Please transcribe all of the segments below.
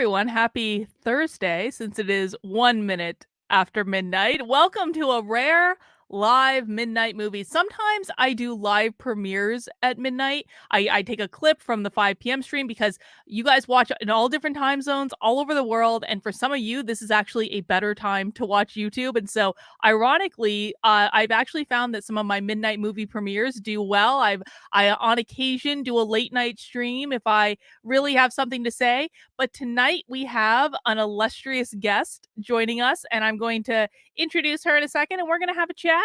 everyone. Happy Thursday, since it is 1 minute after midnight. Welcome to a rare live midnight movie. Sometimes I do live premieres at midnight. I take a clip from the 5 p.m. stream because you guys watch in all different time zones all over the world. And for some of you, this is actually a better time to watch YouTube. And so, ironically, I've actually found that some of my midnight movie premieres do well. I on occasion do a late night stream if I really have something to say. But tonight we have an illustrious guest joining us, and I'm going to introduce her in a second, and we're going to have a chat.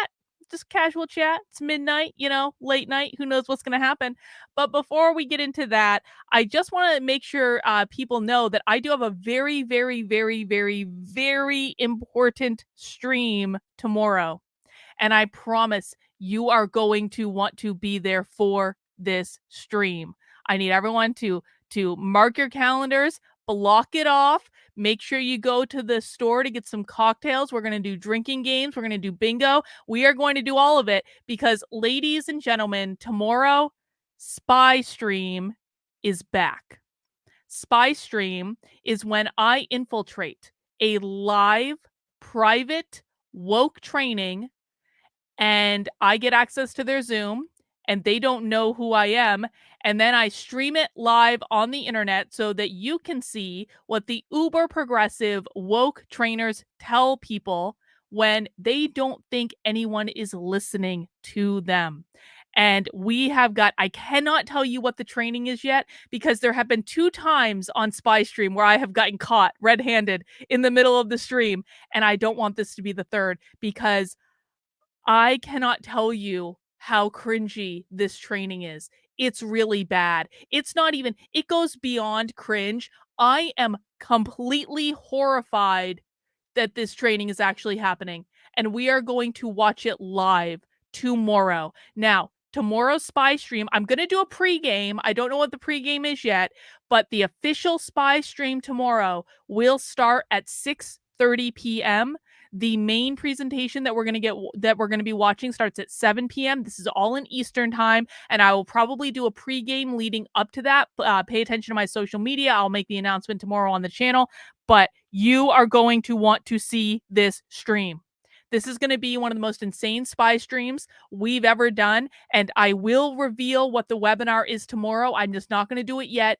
Just casual chat. It's midnight, late night. Who knows what's going to happen? But before we get into that, I just want to make sure people know that I do have a very, very, very, very, very important stream tomorrow. And I promise you are going to want to be there for this stream. I need everyone to mark your calendars, block it off. Make sure you go to the store to get some cocktails. We're going to do drinking games. We're going to do bingo. We are going to do all of it because, ladies and gentlemen, tomorrow, Spy Stream is back. Spy Stream is when I infiltrate a live, private, woke training, and I get access to their Zoom, and they don't know who I am. And then I stream it live on the internet so that you can see what the uber progressive woke trainers tell people when they don't think anyone is listening to them. And I cannot tell you what the training is yet because there have been 2 times on Spy Stream where I have gotten caught red-handed in the middle of the stream. And I don't want this to be the third because I cannot tell you how cringy this training is. It's really bad. It goes beyond cringe. I am completely horrified that this training is actually happening, and we are going to watch it live tomorrow. Now, tomorrow's Spy Stream, I'm going to do a pregame. I don't know what the pregame is yet, but the official Spy Stream tomorrow will start at 6:30 p.m. The main presentation that we're going to be watching starts at 7 p.m. This is all in Eastern time, and I will probably do a pregame leading up to that. Pay attention to my social media. I'll make the announcement tomorrow on the channel, but you are going to want to see this stream. This is going to be one of the most insane spy streams we've ever done, and I will reveal what the webinar is tomorrow. I'm just not going to do it yet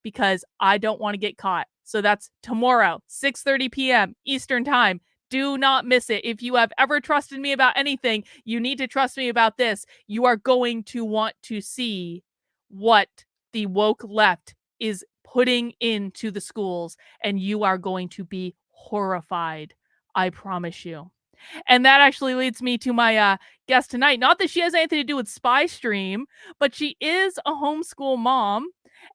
because I don't want to get caught. So that's tomorrow, 6:30 p.m. Eastern time. Do not miss it. If you have ever trusted me about anything, you need to trust me about this. You are going to want to see what the woke left is putting into the schools, and you are going to be horrified. I promise you. And that actually leads me to my guest tonight. Not that she has anything to do with Spy Stream, but she is a homeschool mom.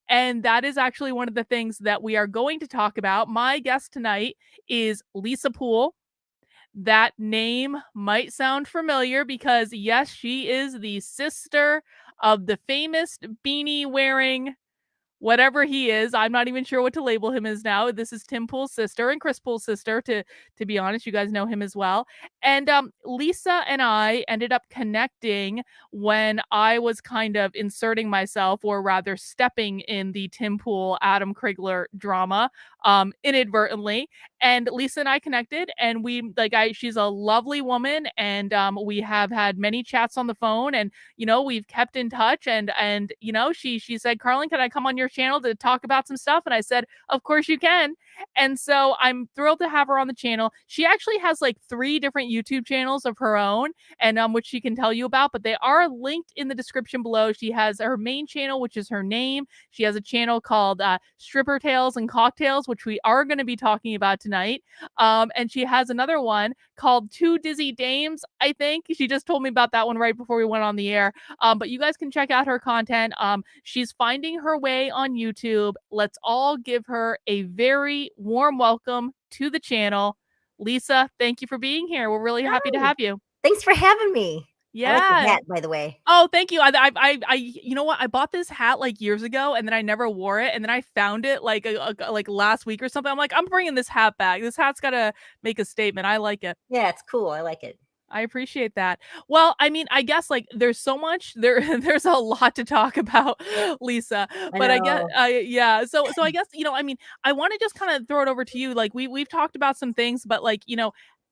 And that is actually one of the things that we are going to talk about. My guest tonight is Lisa Poole. That name might sound familiar because, yes, she is the sister of the famous beanie wearing whatever he is. I'm not even sure what to label him as now. This is Tim Poole's sister and Chris Poole's sister, to be honest. You guys know him as well. And Lisa and I ended up connecting when I was kind of inserting myself, or rather stepping in the Tim Poole, Adam Krigler drama inadvertently. And Lisa and I connected, and she's a lovely woman, and we have had many chats on the phone, and we've kept in touch, and she said, "Carlin, can I come on your channel to talk about some stuff?" And I said, "Of course you can." And so I'm thrilled to have her on the channel. She actually has like 3 different YouTube channels of her own, and which she can tell you about, but they are linked in the description below. She has her main channel, which is her name. She has a channel called Stripper Tales and Cocktails, which we are going to be talking about tonight. And she has another one called Two Dizzy Dames, I think. She just told me about that one right before we went on the air. But you guys can check out her content. She's finding her way on YouTube. Let's all give her a very warm welcome to the channel. Lisa, thank you for being here. We're really happy to have you. Thanks for having me. Yeah. I like the hat, by the way. Oh, thank you. You know what? I bought this hat like years ago, and then I never wore it, and then I found it like last week or something. I'm like, I'm bringing this hat back. This hat's got to make a statement. I like it. Yeah, it's cool. I like it. I appreciate that. Well, I mean, I guess like there's so much there there's a lot to talk about, Lisa. I But I guess know. I yeah, so I guess, I mean, I want to just kind of throw it over to you. Like we've talked about some things, but like,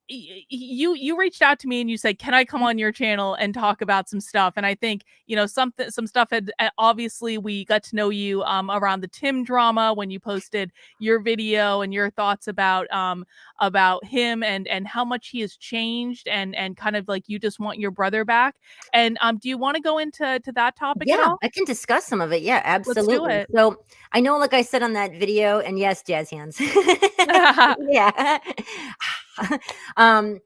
you reached out to me and you said, "Can I come on your channel and talk about some stuff?" And I think, some stuff had obviously we got to know you around the Tim drama when you posted your video and your thoughts about him and how much he has changed and kind of like you just want your brother back. And do you want to go into that topic at Yeah, all? I can discuss some of it. Yeah, Let's do absolutely. it. So I know, like I said on that video, and yes, jazz hands. Yeah. um,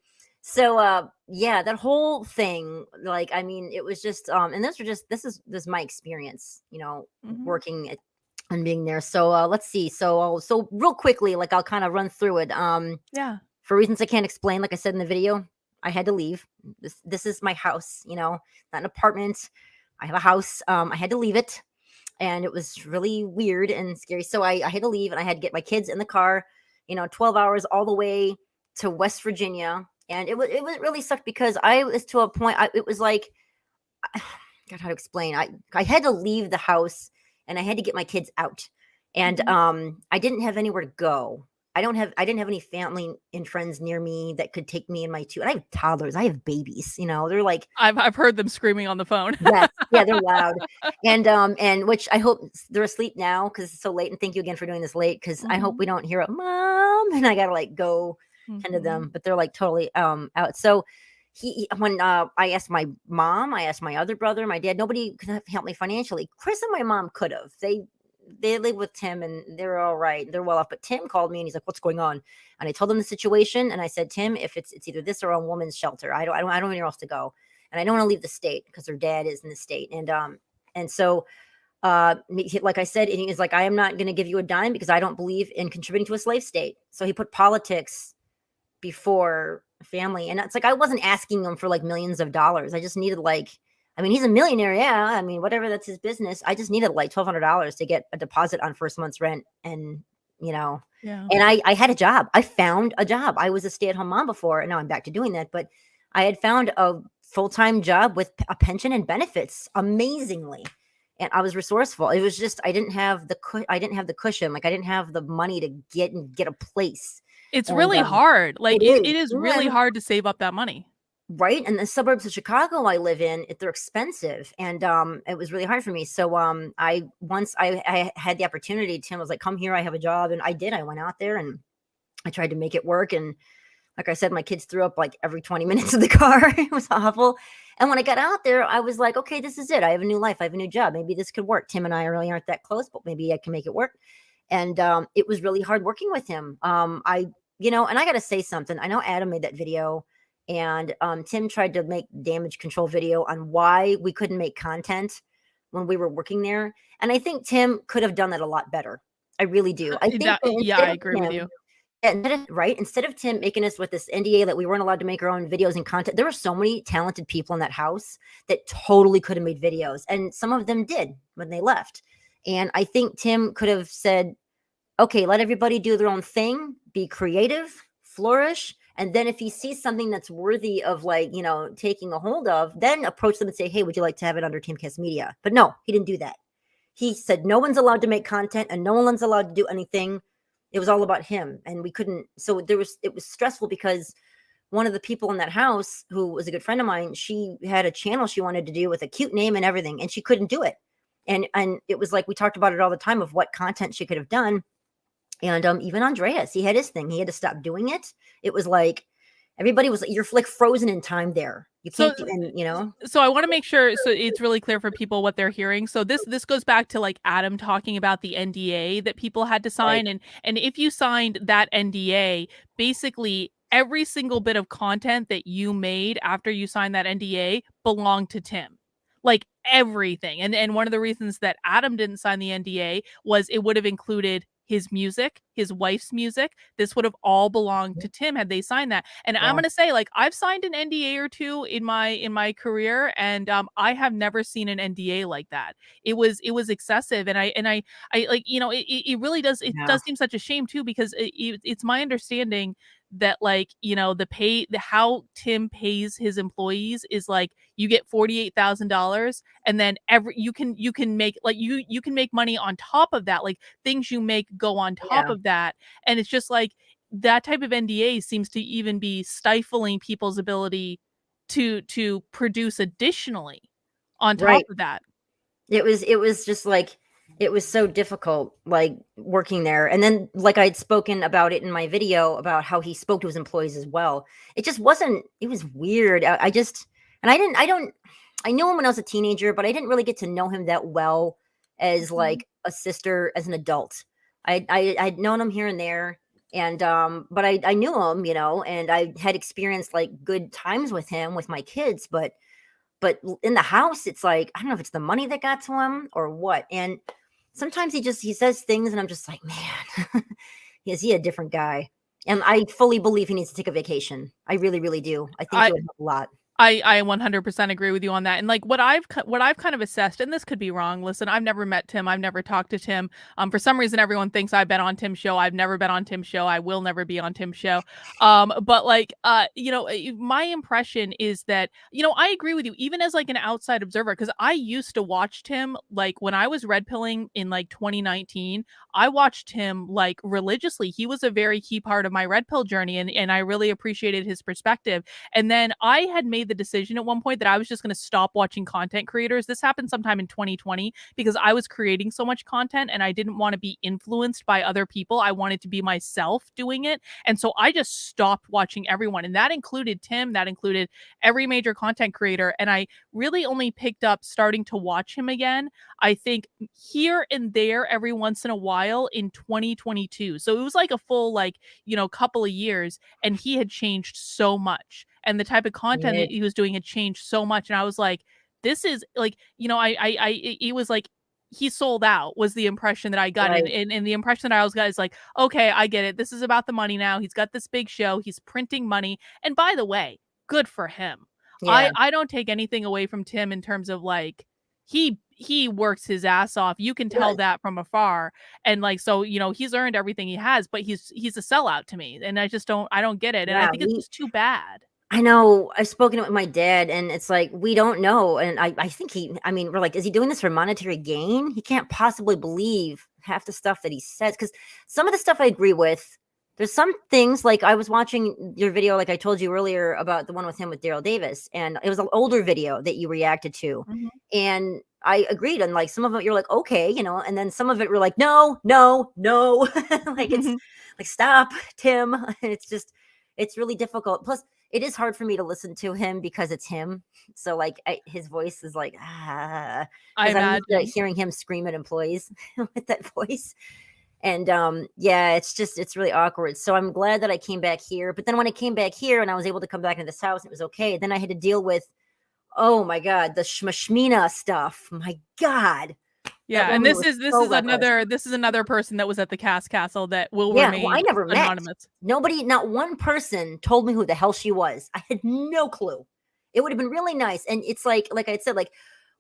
yeah, that whole thing, like, I mean, it was just, and this is my experience, Mhm. working and being there. So let's see. So real quickly, like I'll kind of run through it. Yeah. For reasons I can't explain, like I said in the video, I had to leave. This is my house, not an apartment. I have a house. I had to leave it, and it was really weird and scary. So I had to leave, and I had to get my kids in the car, 12 hours all the way to West Virginia, and it was really sucked because I was to a point. It was like, God, how to explain? I had to leave the house, and I had to get my kids out, and Mhm. I didn't have anywhere to go. I didn't have any family and friends near me that could take me and my two. And I have toddlers. I have babies. They're like, I've heard them screaming on the phone. yes, yeah, they're loud, and which I hope they're asleep now because it's so late. And thank you again for doing this late because I hope Mhm. we don't hear a mom, and I gotta like go tend to Mhm. them, but they're like totally out. So when I asked my mom, I asked my other brother, my dad, nobody could help me financially. Chris and my mom could have. They live with Tim and they're all right. They're well off. But Tim called me and he's like, "What's going on?" And I told him the situation and I said, "Tim, if it's either this or a woman's shelter. I don't have anywhere else to go." And I don't want to leave the state because her dad is in the state. And so like I said, and he was like, "I am not going to give you a dime because I don't believe in contributing to a slave state." So he put politics before family. And it's like I wasn't asking him for like millions of dollars. I just needed like, I mean, he's a millionaire, yeah. I mean, whatever, that's his business. I just needed like $1,200 to get a deposit on first month's rent. And you know, Yeah. and I had a job. I found a job. I was a stay-at-home mom before, and now I'm back to doing that. But I had found a full-time job with a pension and benefits, amazingly. And I was resourceful. It was just I didn't have the cushion. Like I didn't have the money to get a place. It's And really hard. Like it it is. is really And hard to save up that money. right in the suburbs of Chicago I live in, they're expensive, and it was really hard for me. So I once I had the opportunity, Tim was like, "Come here, I have a job," and I did. I went out there and I tried to make it work. And like I said, my kids threw up like every 20 minutes of the car. It was awful. And when I got out there, I was like, okay, this is it. I have a new life. I have a new job. Maybe this could work. Tim and I really aren't that close, but maybe I can make it work. And it was really hard working with him. And I got to say something. I know Adam made that video, and Tim tried to make damage control video on why we couldn't make content when we were working there. And I think Tim could have done that a lot better. I really do. I think That that yeah, instead I of agree with Tim, you. instead of Tim making us with this NDA that we weren't allowed to make our own videos and content, there were so many talented people in that house that totally could have made videos. And some of them did when they left. And I think Tim could have said, okay, let everybody do their own thing, be creative, flourish. And then if he sees something that's worthy of like, taking a hold of, then approach them and say, hey, would you like to have it under Timcast Media? But no, he didn't do that. He said no one's allowed to make content and no one's allowed to do anything. It was all about him. And we couldn't, so it was stressful because one of the people in that house who was a good friend of mine, she had a channel she wanted to do with a cute name and everything, and she couldn't do it. And it was like we talked about it all the time of what content she could have done. And even Andreas, he had his thing. He had to stop doing it. It was like everybody was you're like frozen in time there. You So can't do, and. so I want to make sure so it's really clear for people what they're hearing. So this goes back to like Adam talking about the NDA that people had to Right. sign, and if you signed that NDA, basically every single bit of content that you made after you signed that NDA belonged to Tim. Like everything. And one of the reasons that Adam didn't sign the NDA was it would have included his music, his wife's music. This would have all belonged to Tim had they signed that. And I'm Yeah. gonna say, like, I've signed an NDA or two in my career, and I have never seen an NDA like that. It was excessive, and I like it really does Yeah. does seem such a shame too because it's my understanding that like, how Tim pays his employees is like, you get $48,000, and then you can make like you can make money on top of that, like things you make go on top Yeah. of that. And it's just like that type of NDA seems to even be stifling people's ability to produce additionally on top Right. of that. It was just like it was so difficult, like working there. And then, like I'd spoken about it in my video about how he spoke to his employees as well. It just wasn't. It was weird. I just and I didn't. I don't. I knew him when I was a teenager, but I didn't really get to know him that well as Mhm. like a sister as an adult. I'd known him here and there, and but I knew him, and I had experienced like good times with him with my kids, but in the house, it's like, I don't know if it's the money that got to him or what. And sometimes he says things and I'm just like, man, is he a different guy? And I fully believe he needs to take a vacation. I really, really do. I think I it would help a lot. I 100% agree with you on that. And like what I've kind of assessed, and this could be wrong. Listen, I've never met Tim. I've never talked to Tim. For some reason, everyone thinks I've been on Tim's show. I've never been on Tim's show. I will never be on Tim's show. But like, my impression is that, I agree with you, even as like an outside observer, because I used to watch Tim like when I was red pilling in like 2019. I watched him like religiously. He was a very key part of my red pill journey, and I really appreciated his perspective. And then I had made the decision at one point that I was just going to stop watching content creators. This happened sometime in 2020 because I was creating so much content and I didn't want to be influenced by other people. I wanted to be myself doing it. And so I just stopped watching everyone. And that included Tim, that included every major content creator. And I really only picked up starting to watch him again, I think here and there every once in a while in 2022. So it was like a full, like, couple of years, and he had changed so much, and the type of content Yeah, that he was doing had changed so much. And I was like, this is like, it was like he sold out was the impression that I got. And, right. and the impression that I was got is like, okay, I get it. This is about the money now. He's got this big show. He's printing money. And by the way, good for him. Yeah, I don't take anything away from Tim in terms of like he works his ass off. You can he tell does. that from afar. And like, so, he's earned everything he has, but he's a sellout to me. And I don't get it. And I Yeah, think it's just too bad. I know. I've spoken with my dad, and it's like we don't know. And I think I mean, we're like, is he doing this for monetary gain? He can't possibly believe half the stuff that he says. Because some of the stuff I agree with. There's some things like I was watching your video, like I told you earlier about the one with him with Daryl Davis, and it was an older video that you reacted to, Mhm. and I agreed. And like some of it, you're like, okay, and then some of it were like, no, no, no, like it's like stop, Tim. It's really difficult. Plus, it is hard for me to listen to him because it's him. So like his voice is like I because I'm used to imagine. hearing him scream at employees with that voice. And yeah, it's really awkward. So I'm glad that I came back here. But then when I came back here and I was able to come back into this house, it was okay. Then I had to deal with, oh my God, the Shmashmina stuff. My God. That Yeah, and woman was this so is reckless. another person that was at the Cast Castle that will Yeah, well, I remain never met. anonymous. Nobody, not one person told me who the hell she was. I had no clue. It would have been really nice. And it's like I said, like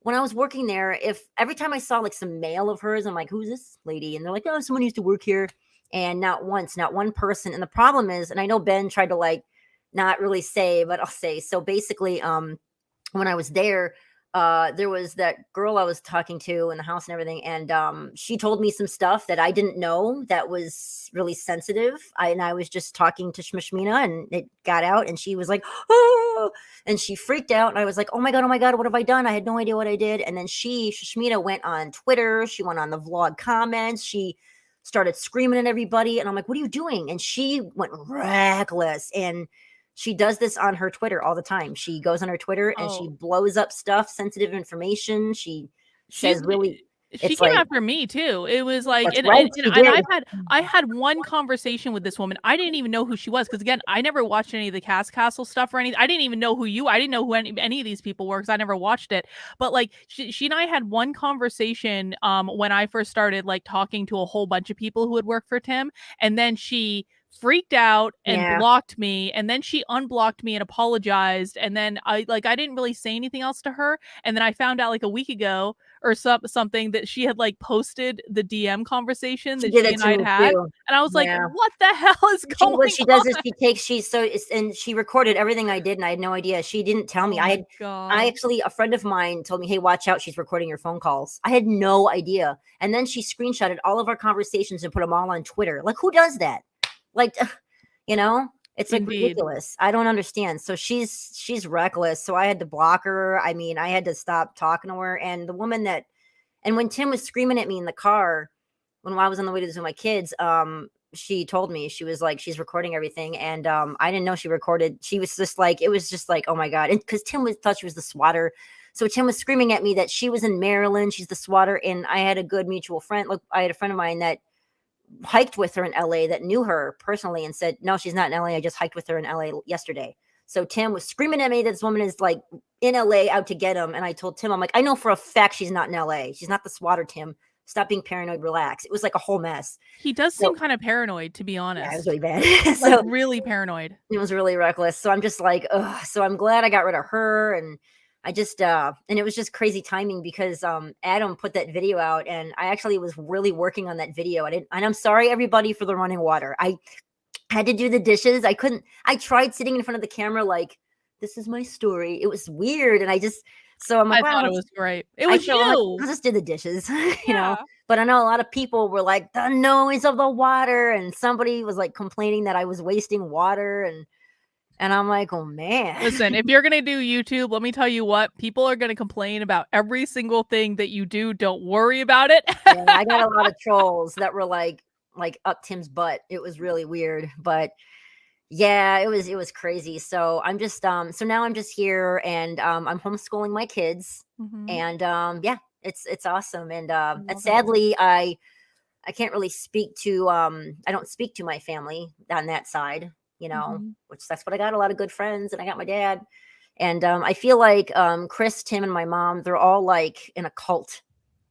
when I was working there, if every time I saw like some mail of hers, I'm like, who's this lady? And they're like, oh, someone used to work here. And not once, not one person. And the problem is, and I know Ben tried to like not really say, but I'll say, so basically, when I was there was that girl I was talking to in the house and everything, and she told me some stuff that I didn't know that was really sensitive. I was just talking to Shmishmina, and it got out, and she was like, "Oh!" and she freaked out, and I was like, oh my god, what have I done? I had no idea what I did." And then Shmishmina went on Twitter, she went on the vlog comments, she started screaming at everybody, and I'm like, "What are you doing?" And she went reckless, and she does this on her Twitter all the time. She goes on her Twitter and she Oh, blows up stuff, sensitive information. She she's says really, she it's came like, after me too. It was like, that's right, she and did. I had one conversation with this woman. I didn't even know who she was because again, I never watched any of the Cast Castle stuff or anything. I didn't even know I didn't know who any of these people were because I never watched it. But like she and I had one conversation when I first started like talking to a whole bunch of people who had worked for Tim, and then she freaked out and Yeah. blocked me, and then she unblocked me and apologized, and then I didn't really say anything else to her, and then I found out like a week ago or something that she had like posted the DM conversation She that did she it and to I had me had, too. and I was like, Yeah. what the hell is What going she does is on? and she recorded everything I did, and I had no idea. She didn't tell me. Oh my God. A friend of mine told me, "Hey, watch out, she's recording your phone calls." I had no idea. And then she screenshotted all of our conversations and put them all on Twitter. Like, who does that? Like, you know, it's like Indeed. ridiculous. I don't understand. So she's reckless. So I had to block her. I mean, I had to stop talking to her. And the woman that and when Tim was screaming at me in the car when I was on the way to visit my kids, she told me, she was like, she's recording everything. And I didn't know she recorded. She was just like, it was just like, oh my God. And because thought she was the swatter. So Tim was screaming at me that she was in Maryland. She's the swatter. And I had a good mutual friend. Look, I had a friend of mine that hiked with her in LA that knew her personally and said, no, she's not in LA. I just hiked with her in LA yesterday. So Tim was screaming at me that this woman is like in LA out to get him. And I told Tim, I'm like, I know for a fact she's not in LA. She's not the swatter, Tim. Stop being paranoid, relax. It was like a whole mess. He does So seem kind of paranoid, to be yeah, it was honest. really bad. Like So really paranoid. it was really reckless. So I'm just like, ugh. So I'm glad I got rid of her. And I just and it was just crazy timing because Adam put that video out and I actually was really working on that video. And I'm sorry everybody for the running water. I had to do the dishes. I tried sitting in front of the camera like this is my story. It was weird. And so I'm like, I wow, thought it was great. It I was feel like you. I'll just do the dishes, Yeah. But I know a lot of people were like, the noise of the water, and somebody was like complaining that I was wasting water, and I'm like, oh man. Listen, if you're gonna do YouTube, let me tell you what, people are gonna complain about every single thing that you do. Don't worry about it. Yeah, I got a lot of trolls that were like up Tim's butt. It was really weird, but yeah, it was crazy. So I'm just so now I'm just here and I'm homeschooling my kids Mhm. and yeah, it's awesome. And I and love it. sadly I can't really speak to I don't speak to my family on that side, Mhm. which that's what I got a lot of good friends and I got my dad. And I feel like Chris, Tim, and my mom, they're all like in a cult.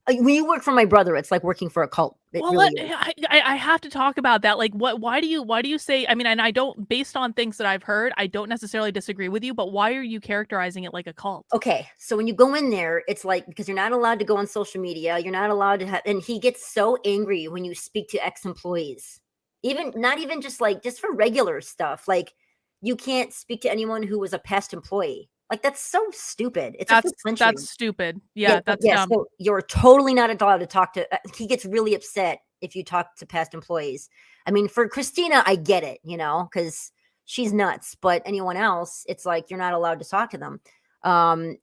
When you work for my brother, it's like working for a cult. It Well, really is. I have to talk about that. Like, why do you say? I mean, and I don't, based on things that I've heard, I don't necessarily disagree with you. But why are you characterizing it like a cult? Okay, so when you go in there, it's like because you're not allowed to go on social media, you're not allowed to have, and he gets so angry when you speak to ex-employees. Even not even just like just for regular stuff. Like you can't speak to anyone who was a past employee. Like that's so stupid. It's a free country. That's stupid. Yeah, Yeah, that's yeah. dumb. So you're totally not allowed to talk to. He gets really upset if you talk to past employees. I mean, for Christina, I get it, because she's nuts. But anyone else, it's like you're not allowed to talk to them.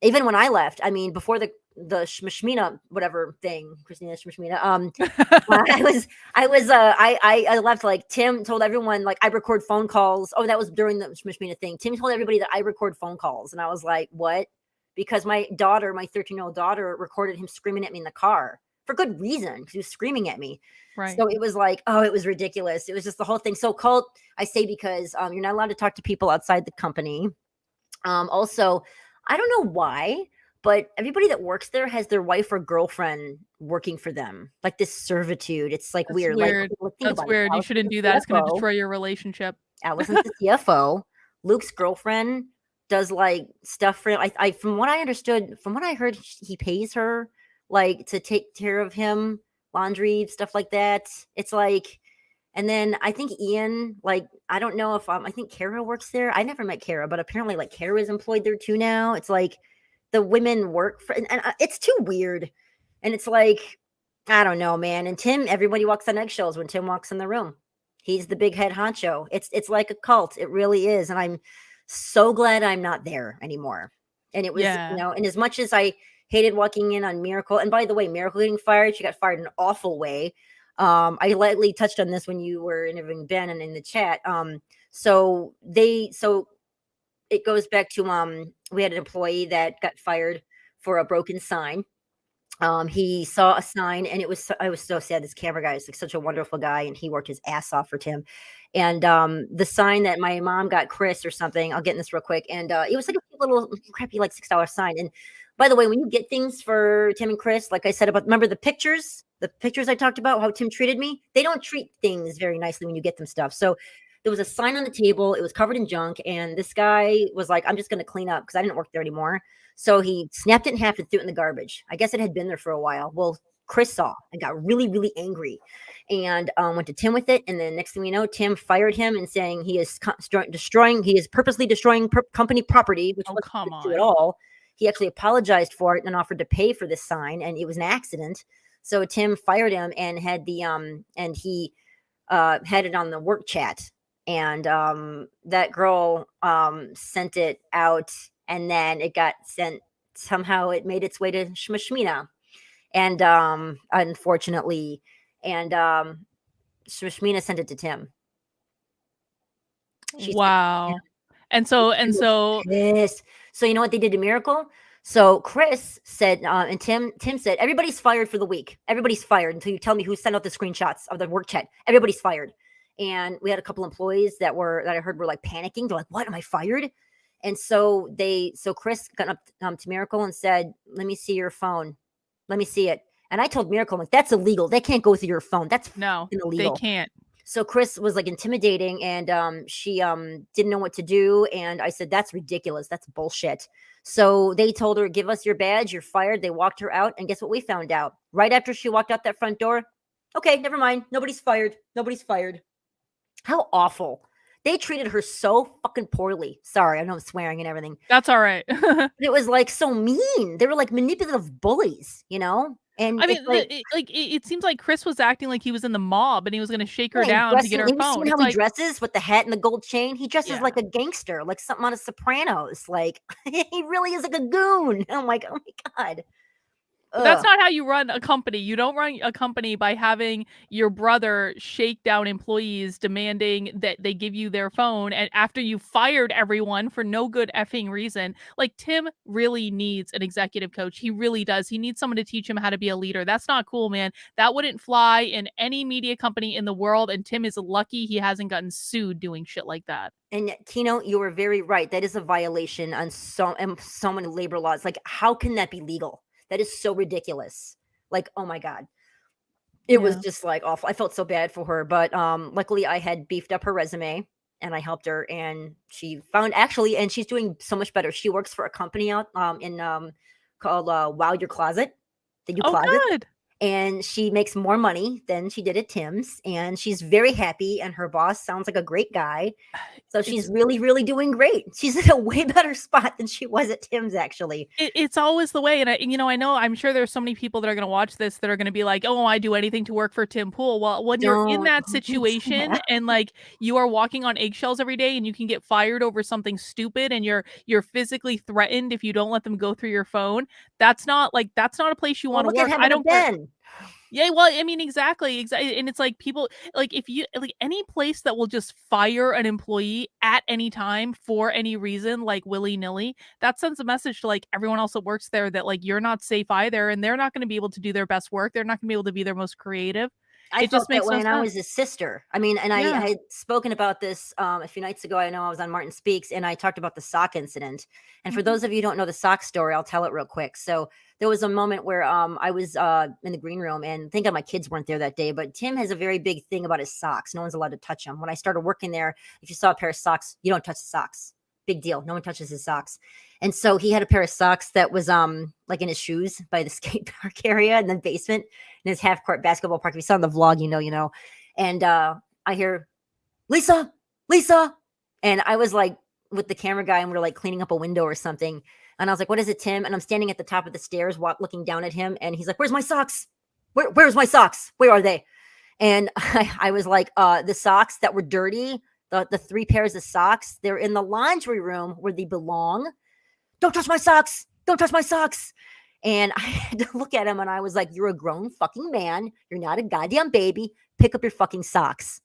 Even when I left, I mean, before the Shmishmina whatever thing, Christina Shmishmina. I left like Tim told everyone like I record phone calls. Oh, that was during the Shmishmina thing. Tim told everybody that I record phone calls, and I was like, what? Because my 13-year-old daughter, recorded him screaming at me in the car for good reason because he was screaming at me. Right. So it was like, oh, it was ridiculous. It was just the whole thing. So cult, I say because you're not allowed to talk to people outside the company. Also, I don't know why, but everybody that works there has their wife or girlfriend working for them, like this servitude. It's like That's weird. Like, weird. think That's about it. weird. You Allison's shouldn't do the that. It's gonna CFO. destroy your relationship. Allison's the CFO. Luke's girlfriend does like stuff for him. I from what I understood, from what I heard, he pays her like to take care of him, laundry, stuff like that. It's like, and then I think Ian, like, I don't know if I think Kara works there. I never met Kara, but apparently like Kara is employed there too now. It's like the women work for, and it's too weird. And it's like, I don't know, man. And Tim, everybody walks on eggshells when Tim walks in the room. He's the big head honcho. It's like a cult. It really is. And I'm so glad I'm not there anymore. And it was, Yeah. and as much as I hated walking in on Miracle, and by the way, Miracle getting fired, she got fired in an awful way. I lightly touched on this when you were interviewing Ben and in the chat. So it goes back to we had an employee that got fired for a broken sign. He saw a sign and I was so sad. This camera guy is like such a wonderful guy and he worked his ass off for Tim. And the sign that my mom got Chris or something, I'll get in this real quick. And it was like a cute little crappy like $6 sign. And by the way, when you get things for Tim and Chris, like I said about, remember the pictures I talked about, how Tim treated me? They don't treat things very nicely when you get them stuff. So There was a sign on the table. It was covered in junk. And this guy was like, I'm just going to clean up because I didn't work there anymore. So he snapped it in half and threw it in the garbage. I guess it had been there for a while. Well, Chris saw and got really, really angry and went to Tim with it. And then next thing we know, Tim fired him and saying he is purposely destroying company property, which Oh, wasn't come true at on. all. He actually apologized for it and offered to pay for this sign. And it was an accident. So Tim fired him and had he had it on the work chat. And that girl sent it out, and then it got sent. Somehow it made its way to Shmashmina. And unfortunately, and Shmashmina sent it to Tim. She sent it to Wow. Tim. And so Yes. So you know what they did to Miracle? So Chris said, and Tim said, everybody's fired for the week. Everybody's fired until you tell me who sent out the screenshots of the work chat. Everybody's fired. And we had a couple employees that I heard were like panicking. They're like, what, am I fired? And so Chris got up to Miracle and said, let me see your phone. Let me see it. And I told Miracle, I'm like, that's illegal. They can't go through your phone. That's no, illegal. they can't. So Chris was like intimidating, and she didn't know what to do. And I said, that's ridiculous. That's bullshit. So they told her, give us your badge. You're fired. They walked her out. And guess what we found out? Right after she walked out that front door. Okay, never mind. Nobody's fired. Nobody's fired. How awful. They treated her so fucking poorly. Sorry, I know I'm swearing and everything. That's all right. It was like so mean. They were like manipulative bullies, you know? And I mean, it's it seems like Chris was acting like he was in the mob and he was going to shake her yeah, down to get her have you phone. seen how It's he dresses with the hat and the gold chain? He dresses Yeah. like a gangster, like something out of Sopranos. Like he really is like a goon. I'm like, oh my God. But that's not how you run a company. You don't run a company by having your brother shake down employees demanding that they give you their phone, and after you fired everyone for no good effing reason. Like, Tim really needs an executive coach. He really does. He needs someone to teach him how to be a leader. That's not cool, man. That wouldn't fly in any media company in the world, and Tim is lucky he hasn't gotten sued doing shit like that. And Tino, you were very right. That is a violation on so many labor laws. Like, how can that be legal? That is so ridiculous. Like, oh my God. It was just like awful. I felt so bad for her, but luckily I had beefed up her resume and I helped her, and she found and she's doing so much better. She works for a company out called Wow Your Closet. They do closets. Good. And she makes more money than she did at Tim's, and she's very happy, and her boss sounds like a great guy. So she's really, really doing great. She's in a way better spot than she was at Tim's, actually. It's always the way. And I'm sure there's so many people that are going to watch this that are going to be like, oh, I do anything to work for Tim Poole. Well, when you're in that situation and like you are walking on eggshells every day and you can get fired over something stupid and you're physically threatened if you don't let them go through your phone, that's not a place you want to work. I don't care. Yeah, well, I mean, exactly. And it's like people, like, if you, like, any place that will just fire an employee at any time for any reason, like willy-nilly, that sends a message to, like, everyone else that works there that, like, you're not safe either, and they're not going to be able to do their best work. They're not going to be able to be their most creative. I felt that way when I was his sister. I mean, and I had spoken about this a few nights ago. I know I was on Martin Speaks, and I talked about the sock incident. And for those of you who don't know the sock story, I'll tell it real quick. So there was a moment where I was in the green room, and thank God my kids weren't there that day, but Tim has a very big thing about his socks. No one's allowed to touch them. When I started working there, if you saw a pair of socks, you don't touch the socks. Big deal. No one touches his socks. And so he had a pair of socks that was like in his shoes by the skate park area in the basement in his half court basketball park. If you saw on the vlog, you know. And I hear, Lisa. And I was like with the camera guy, and we're like cleaning up a window or something. And I was like, what is it, Tim? And I'm standing at the top of the stairs looking down at him. And he's like, where's my socks? Where's my socks? Where are they? And I was like, the socks that were dirty, the 3 pairs of socks, they're in the laundry room where they belong. Don't touch my socks. Don't touch my socks. And I had to look at him, and I was like, you're a grown fucking man. You're not a goddamn baby. Pick up your fucking socks.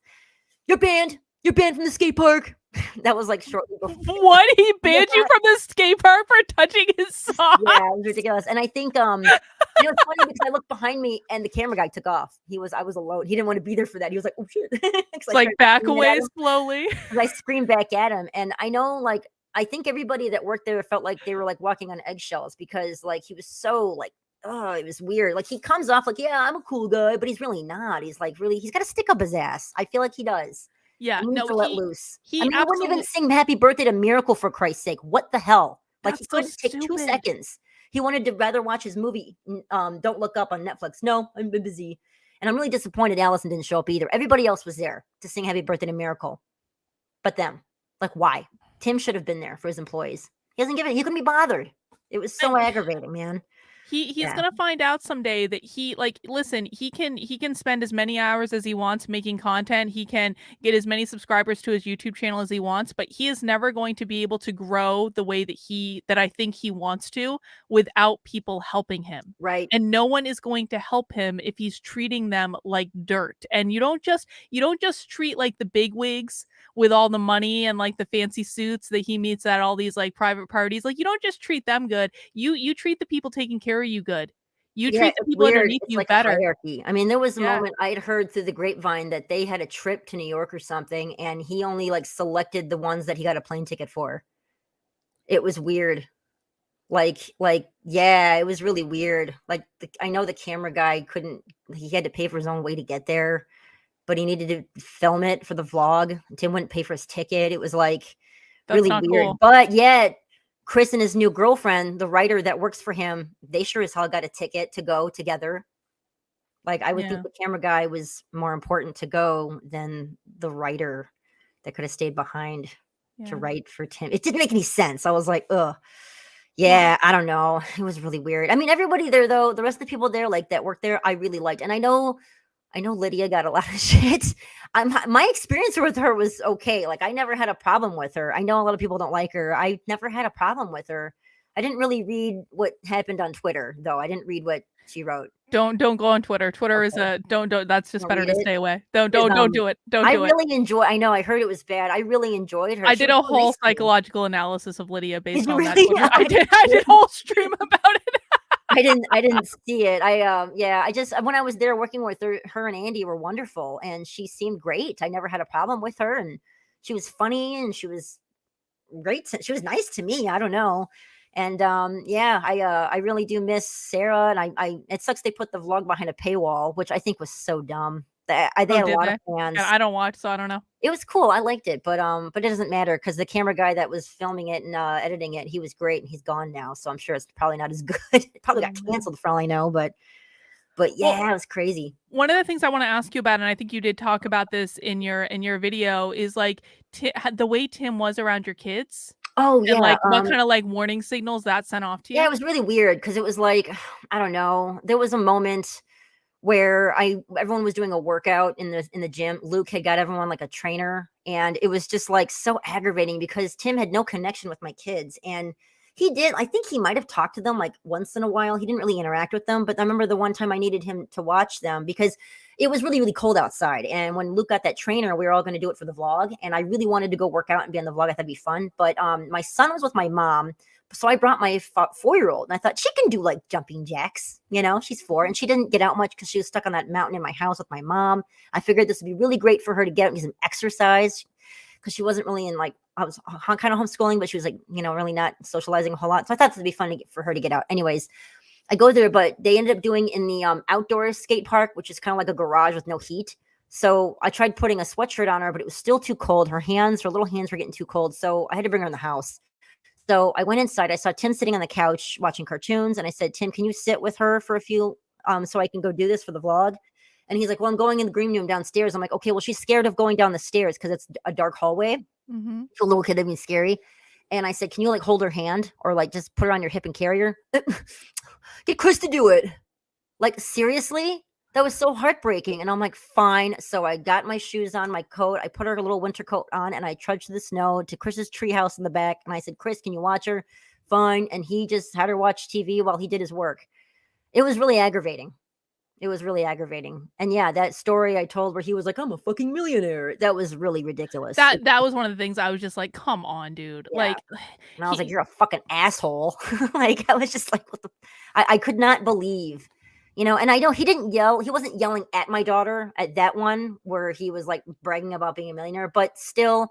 You're banned. You're banned from the skate park. That was like shortly before. What? He banned you from the skate park for touching his socks? Yeah, it was ridiculous. And I think, it's funny because I looked behind me and the camera guy took off. I was alone. He didn't want to be there for that. He was like, oh shit. It's like back away slowly. I screamed back at him. And I know, like, I think everybody that worked there felt like they were like walking on eggshells because like he was so like, oh, it was weird. Like he comes off like, yeah, I'm a cool guy, but he's really not. He's like he's got a stick up his ass. I feel like he does. Yeah, He needs no, to let loose. I he mean, he wouldn't even absolutely. sing happy birthday to Miracle, for Christ's sake. What the hell? Like, he That's so couldn't take 2 stupid. seconds. He wanted to rather watch his movie, Don't Look Up on Netflix. No, I'm busy. And I'm really disappointed Allison didn't show up either. Everybody else was there to sing happy birthday to Miracle. But them. Like, why? Tim should have been there for his employees. He hasn't given. He couldn't be bothered. It was so And aggravating, man. he's Yeah. gonna find out someday that listen, he can spend as many hours as he wants making content. He can get as many subscribers to his YouTube channel as he wants, but he is never going to be able to grow the way that I think he wants to without people helping him. Right. And no one is going to help him if he's treating them like dirt. And you don't just treat like the big wigs with all the money and like the fancy suits that he meets at all these like private parties. Like, you don't just treat them good. You treat the people taking care of you good. You Yeah, treat the it's people weird. underneath It's you like a better. hierarchy. I mean, there was a Yeah. moment I'd heard through the grapevine that they had a trip to New York or something, and he only like selected the ones that he got a plane ticket for. It was weird. Yeah, it was really weird. Like, I know the camera guy couldn't, he had to pay for his own way to get there, but he needed to film it for the vlog. Tim wouldn't pay for his ticket. It was like That's really not weird. cool. But yet, Chris and his new girlfriend, the writer that works for him, they sure as hell got a ticket to go together. Like, I would think Yeah. the camera guy was more important to go than the writer that could have stayed behind to Yeah. write for Tim. It didn't make any sense. I was like, ugh. Well, Yeah, I don't know. It was really weird. I mean, everybody there though, the rest of the people there, like that worked there, I really liked. And I know Lydia got a lot of shit. My experience with her was okay. Like, I never had a problem with her. I know a lot of people don't like her. I never had a problem with her. I didn't really read what happened on Twitter though. I didn't read what she wrote. don't go on Twitter. Twitter is Okay, a don't that's just don't better read to it. stay away. Don't 'Cause, don't don't do it. Don't I do it. really enjoy. I know. I heard it was bad. I really enjoyed her. I She did was a so nice whole to me. psychological analysis of Lydia Did based you on that really? Twitter. I I did I did a whole stream about it. I didn't see it. Yeah, I just when I was there working with her and Andy were wonderful, and she seemed great. I never had a problem with her, and she was funny, and she was great. She was nice to me. I don't know. And yeah, I really do miss Sarah, and I it sucks they put the vlog behind a paywall, which I think was so dumb. They Oh, had a did lot of they? And fans. I don't watch, so I don't know. It was cool. I liked it, but it doesn't matter because the camera guy that was filming it and editing it, he was great, and he's gone now. So I'm sure it's probably not as good. It probably Oh, got no. canceled for all I know, but Well, yeah, it was crazy. one of the things I want to ask you about, and I think you did talk about this in your video, is like the way Tim was around your kids, Oh and yeah, like what kind of like warning signals that sent off to yeah, you. it was really weird because it was like I don't know. There was a moment where everyone was doing a workout in the gym. Luke had got everyone like a trainer, and it was just like so aggravating because Tim had no connection with my kids, and I think he might have talked to them like once in a while. He didn't really interact with them, but I remember the one time I needed him to watch them because it was really really cold outside, and when Luke got that trainer, we were all going to do it for the vlog, and I really wanted to go work out and be on the vlog. I thought it'd be fun, but my son was with my mom, so I brought my 4-year-old, and I thought she can do like jumping jacks. She's 4, and she didn't get out much because she was stuck on that mountain in my house with my mom. I figured this would be really great for her to get out and get some exercise because she wasn't really in like, I was kind of homeschooling, but she was like, really not socializing a whole lot. So I thought this would be fun for her to get out. Anyways, I go there, but they ended up doing in the outdoor skate park, which is kind of like a garage with no heat. So I tried putting a sweatshirt on her, but it was still too cold. Her little hands were getting too cold. So I had to bring her in the house. So I went inside. I saw Tim sitting on the couch watching cartoons, and I said, "Tim, can you sit with her for a few, so I can go do this for the vlog?" And he's like, "Well, I'm going in the green room downstairs." I'm like, "Okay, well, she's scared of going down the stairs because it's a dark hallway. Mm-hmm. For a little kid, that'd be scary." And I said, "Can you like hold her hand or like just put her on your hip and carry her?" Get Chris to do it. Like, seriously? That was so heartbreaking. And I'm like, fine. So I got my shoes on, my coat. I put her little winter coat on, and I trudged to the snow to Chris's treehouse in the back. And I said, "Chris, can you watch her?" Fine. And he just had her watch TV while he did his work. It was really aggravating. It was really aggravating. And yeah, that story I told where he was like, "I'm a fucking millionaire." That was really ridiculous. That was one of the things I was just like, come on, dude. Yeah. Like And I was like, he "You're a fucking asshole." Like, I was just like, what the, I could not believe, and I know he didn't yell. He wasn't yelling at my daughter at that one where he was like bragging about being a millionaire, but still,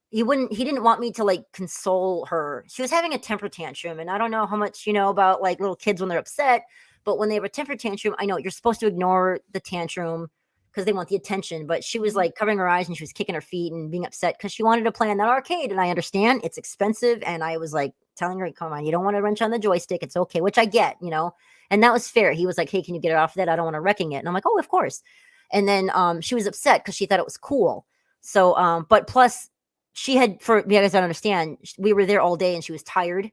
he didn't want me to like console her. She was having a temper tantrum, and I don't know how much you know about like little kids when they're upset, but when they have a temper tantrum, I know you're supposed to ignore the tantrum, because they want the attention. But she was like covering her eyes and she was kicking her feet and being upset because she wanted to play in that arcade. And I understand it's expensive. And I was like telling her, come on, you don't want to wrench on the joystick. It's okay, which I get, you know, and that was fair. He was like, hey, can you get it off that? I don't want to wrecking it. And I'm like, oh, of course. And then she was upset because she thought it was cool. So, but plus she had, for you guys don't understand, we were there all day and she was tired.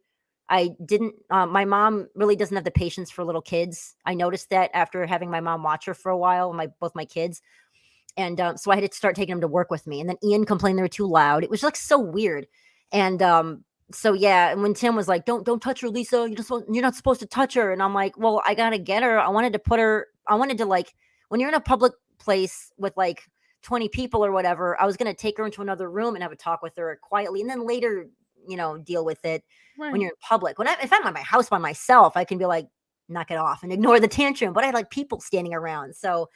I didn't, my mom really doesn't have the patience for little kids. I noticed that after having my mom watch her for a while, both my kids. And so I had to start taking them to work with me. And then Ian complained they were too loud. It was like so weird. And so, yeah. And when Tim was like, don't touch her, Lisa, you're not supposed to touch her. And I'm like, well, I got to get her. I wanted to like, when you're in a public place with like 20 people or whatever, I was going to take her into another room and have a talk with her quietly. And then later, you know, deal with it. Right. When you're in public. If I'm at my house by myself, I can be like, knock it off and ignore the tantrum. But I had like people standing around. So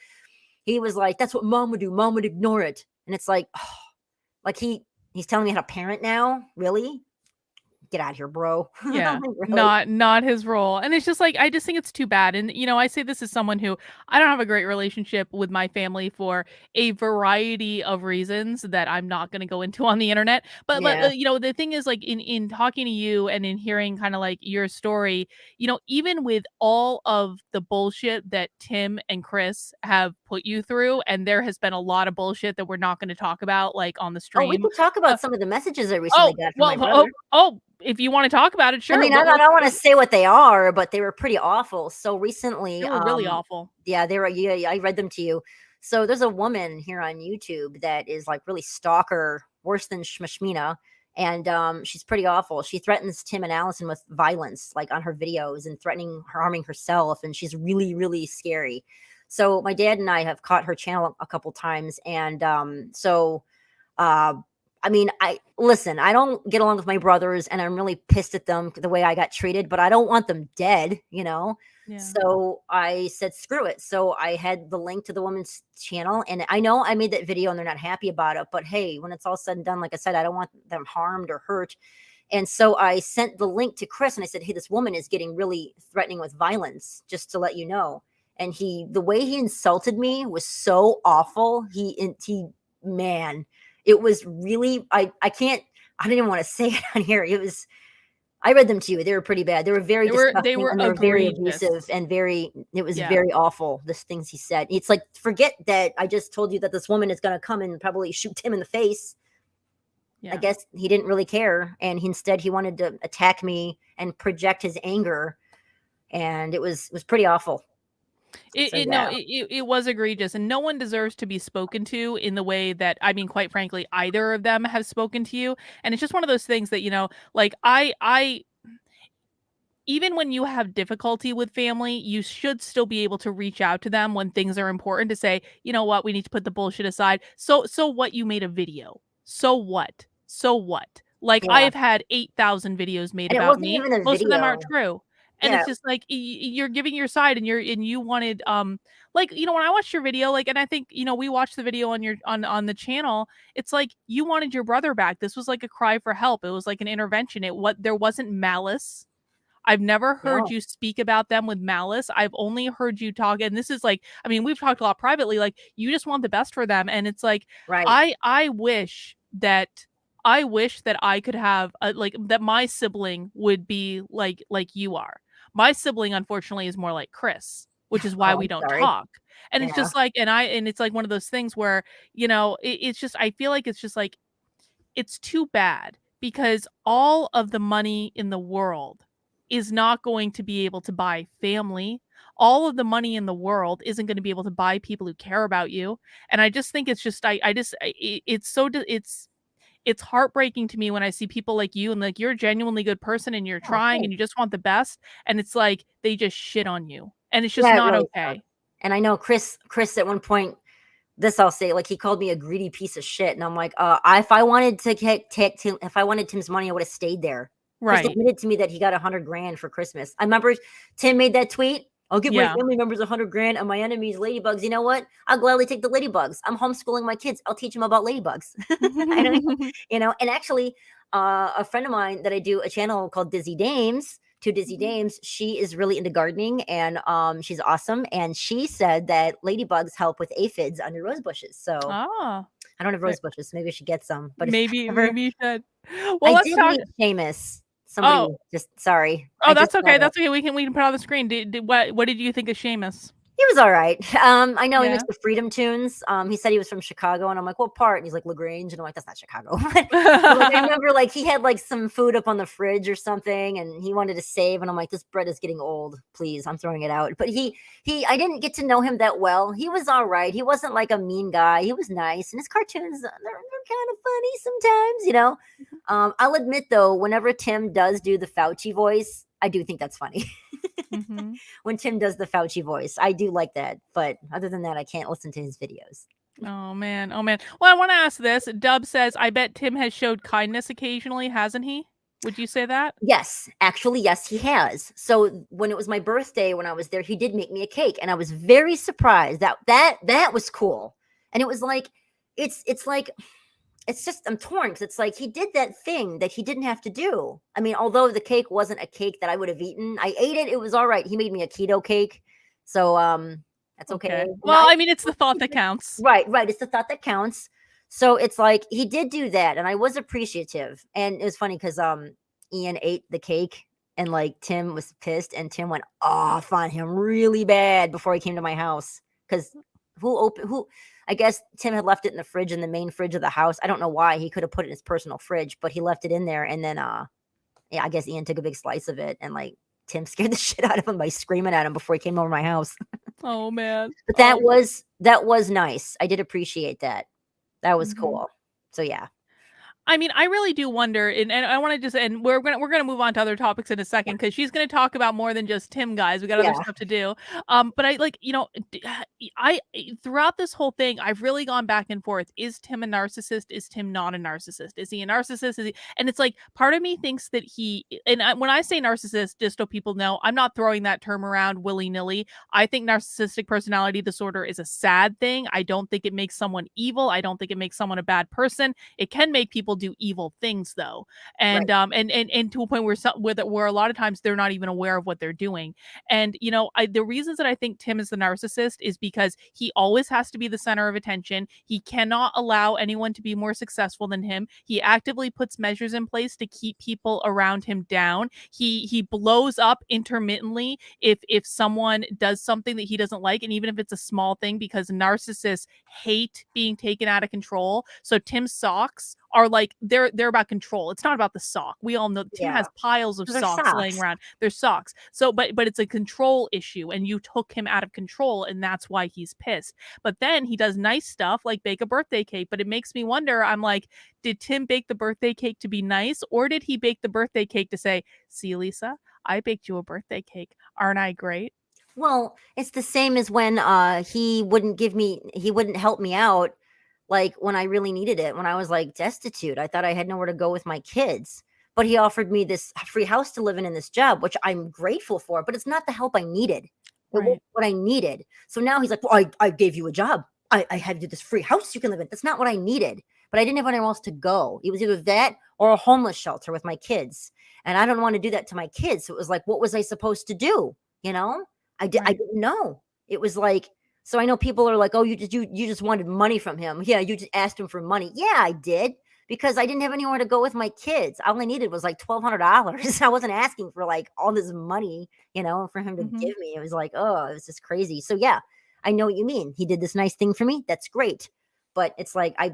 he was like, that's what mom would do. Mom would ignore it. And it's like, oh, like he's telling me how to parent now. Really? Get out of here, bro. Yeah, really? not his role. And it's just like, I just think it's too bad. And, you know, I say this as someone who I don't have a great relationship with my family for a variety of reasons that I'm not going to go into on the internet. But, Yeah. you know, the thing is, like, in talking to you and in hearing kind of like your story, you know, even with all of the bullshit that Tim and Chris have put you through, and there has been a lot of bullshit that we're not going to talk about, like on the Oh, we stream. could talk about some of the messages I recently got from my brother. If you want to talk about it, sure. I mean, I don't want to say what they are, but they were pretty awful. So recently, they were really awful. Yeah, they were. Yeah, I read them to you. So there's a woman here on YouTube that is like really stalker, worse than Shmashmina, and she's pretty awful. She threatens Tim and Allison with violence, like on her videos, and threatening harming herself, and she's really, really scary. So my dad and I have caught her channel a couple times, and I mean, I don't get along with my brothers and I'm really pissed at them the way I got treated, but I don't want them dead, you know? Yeah. So I said, screw it. So I had the link to the woman's channel, and I know I made that video and they're not happy about it, but hey, when it's all said and done, like I said, I don't want them harmed or hurt. And so I sent the link to Chris and I said, hey, this woman is getting really threatening with violence, just to let you know. And the way he insulted me was so awful. Man, it was really, I didn't even want to say it on here. I read them to you. They were pretty bad. They were very disgusting, they were very abusive and it was very awful. The things he said. It's like, forget that I just told you that this woman is going to come and probably shoot him in the face. Yeah. I guess he didn't really care. And instead he wanted to attack me and project his anger. And it was pretty awful. It was egregious, and no one deserves to be spoken to in the way that, I mean, quite frankly, either of them have spoken to you. And it's just one of those things that, you know, like I even when you have difficulty with family, you should still be able to reach out to them when things are important, to say, you know what, we need to put the bullshit aside. So what, you made a video. So what? Like, I have had 8,000 videos made about me. Most of them aren't true. And it's just like, you're giving your side, and you wanted, like, you know, when I watched your video, like, and I think, you know, we watched the video on your, on the channel, it's like, you wanted your brother back. This was like a cry for help. It was like an intervention. There wasn't malice. I've never heard you speak about them with malice. I've only heard you talk. And this is like, I mean, we've talked a lot privately, like, you just want the best for them. And it's like, I wish that I could have like, that my sibling would be like you are. My sibling, unfortunately, is more like Chris, which is why we don't talk. And it's just like, and it's like one of those things where, you know, it's just, I feel like it's just like, it's too bad, because all of the money in the world is not going to be able to buy family. All of the money in the world isn't going to be able to buy people who care about you. And I just think it's just, it's heartbreaking to me when I see people like you, and like, you're a genuinely good person and you're trying and you just want the best. And it's like, they just shit on you, and it's just not really okay. And I know Chris at one point, this I'll say, like, he called me a greedy piece of shit. And I'm like, if I wanted Tim's money, I would have stayed there. Right. Chris admitted to me that he got $100,000 for Christmas. I remember Tim made that tweet. I'll give my family members $100,000 and my enemies ladybugs. You know what? I'll gladly take the ladybugs. I'm homeschooling my kids. I'll teach them about ladybugs. You know, and actually, a friend of mine that I do a channel called Dizzy Dames Two Dizzy Dames, she is really into gardening, and she's awesome. And she said that ladybugs help with aphids under rose bushes. So Ah, I don't have rose bushes. Maybe I should get some. But if maybe ever, you should. Well, I let's did talk. meet Seamus. Somebody Oh, just sorry. oh, I just that's saw okay. that. That's okay. We can put it on the screen. What did you think of Seamus? He was all right. I know he Yeah. makes the Freedom Tunes. He said he was from Chicago, and I'm like, what part? And he's like, LaGrange, and I'm like, that's not Chicago. But like, I remember like he had like some food up on the fridge or something, and he wanted to save, and I'm like, this bread is getting old. Please, I'm throwing it out. But I didn't get to know him that well. He was all right. He wasn't like a mean guy. He was nice, and his cartoons they're kind of funny sometimes, you know. I'll admit though, whenever Tim does do the Fauci voice, I do think that's funny. Mm-hmm. When Tim does the Fauci voice, I do like that. But other than that, I can't listen to his videos. Oh man. Oh man. Well, I want to ask this. Dub says, I bet Tim has showed kindness occasionally, hasn't he? Would you say that? Yes, actually, yes, he has. So when it was my birthday, when I was there, he did make me a cake, and I was very surprised. That was cool. And it was like, it's like it's just I'm torn because it's like he did that thing that he didn't have to do. I mean, although the cake wasn't a cake that I would have eaten, I ate it. It was all right. He made me a keto cake, so that's okay. Okay. And Well, I mean, it's the thought that counts. right, right. It's the thought that counts. So it's like he did do that, and I was appreciative. And it was funny because Ian ate the cake, and like Tim was pissed, and Tim went off on him really bad before he came to my house because who I guess Tim had left it in the fridge, in the main fridge of the house. I don't know why. He could have put it in his personal fridge, but he left it in there. And then, yeah, I guess Ian took a big slice of it, and like Tim scared the shit out of him by screaming at him before he came over my house. Oh man. But that was nice. I did appreciate that. That was Mhm. cool. So yeah. I mean, I really do wonder, and I want to just, and we're gonna move on to other topics in a second because she's gonna talk about more than just Tim, guys. We got other Yeah. stuff to do. But I like, I throughout this whole thing, I've really gone back and forth. Is Tim a narcissist? Is Tim not a narcissist? Is he a narcissist? Is he? And it's like part of me thinks that when I say narcissist, just so people know, I'm not throwing that term around willy nilly. I think narcissistic personality disorder is a sad thing. I don't think it makes someone evil. I don't think it makes someone a bad person. It can make people do evil things though, and Right. and to a point where a lot of times they're not even aware of what they're doing. And the reasons that I think Tim is the narcissist is because he always has to be the center of attention. He cannot allow anyone to be more successful than him. He actively puts measures in place to keep people around him down. He blows up intermittently if someone does something that he doesn't like, and even if it's a small thing, because narcissists hate being taken out of control. So Tim's socks are like they're about control. It's not about the sock. We all know Tim Yeah. has piles of They're socks laying socks. around. They're socks. So but it's a control issue, and you took him out of control, and that's why he's pissed. But then he does nice stuff like bake a birthday cake. But it makes me wonder, I'm like, did Tim bake the birthday cake to be nice, or did he bake the birthday cake to say, see, Lisa, I baked you a birthday cake. Aren't I great? Well, it's the same as when he wouldn't help me out like when I really needed it, when I was like destitute. I thought I had nowhere to go with my kids. But he offered me this free house to live in this job, which I'm grateful for, but it's not the help I needed. It wasn't Right. what I needed. So now he's like, well, I gave you a job. I have you this free house you can live in. That's not what I needed. But I didn't have anywhere else to go. It was either that or a homeless shelter with my kids. And I don't want to do that to my kids. So it was like, what was I supposed to do? You know? I Right. didn't know. It was like, so I know people are like, oh, you just wanted money from him. Yeah, you just asked him for money. Yeah, I did, because I didn't have anywhere to go with my kids. All I needed was like $1,200. I wasn't asking for like all this money, for him to Mhm. give me. It was like, oh, it was just crazy. So yeah, I know what you mean. He did this nice thing for me. That's great. But it's like I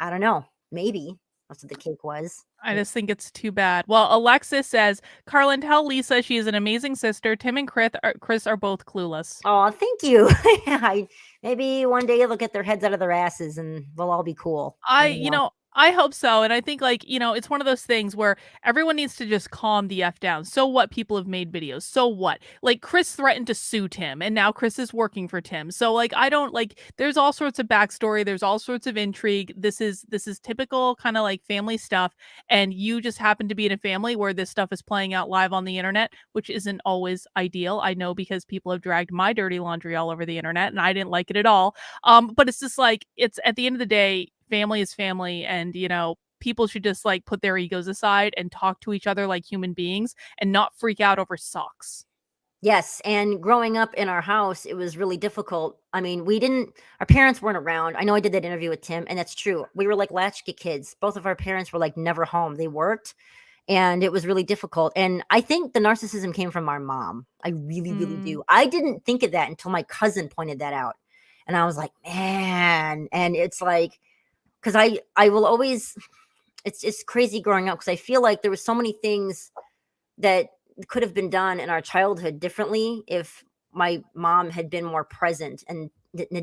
don't know. Maybe that's what the cake was. I just think it's too bad. Well, Alexis says, Carlin, tell Lisa she is an amazing sister. Tim and Chris are both clueless. Oh, thank you. Maybe one day they'll get their heads out of their asses and we'll all be cool. I don't know. I hope so. And I think it's one of those things where everyone needs to just calm the F down. So what? People have made videos. So what? Like Chris threatened to sue Tim, and now Chris is working for Tim. So I don't there's all sorts of backstory. There's all sorts of intrigue. This is typical kind of like family stuff. And you just happen to be in a family where this stuff is playing out live on the internet, which isn't always ideal. I know, because people have dragged my dirty laundry all over the internet and I didn't like it at all. But it's just like, it's at the end of the day, family is family, and people should just like put their egos aside and talk to each other like human beings and not freak out over socks. Yes, and growing up in our house, it was really difficult. I mean, our parents weren't around. I know I did that interview with Tim, and that's true. We were like latchkey kids. Both of our parents were like never home. They worked, and it was really difficult. And I think the narcissism came from our mom. I really, really Mm. do. I didn't think of that until my cousin pointed that out. And I was like, man. And it's like, because I will always, it's crazy growing up because I feel like there was so many things that could have been done in our childhood differently if my mom had been more present and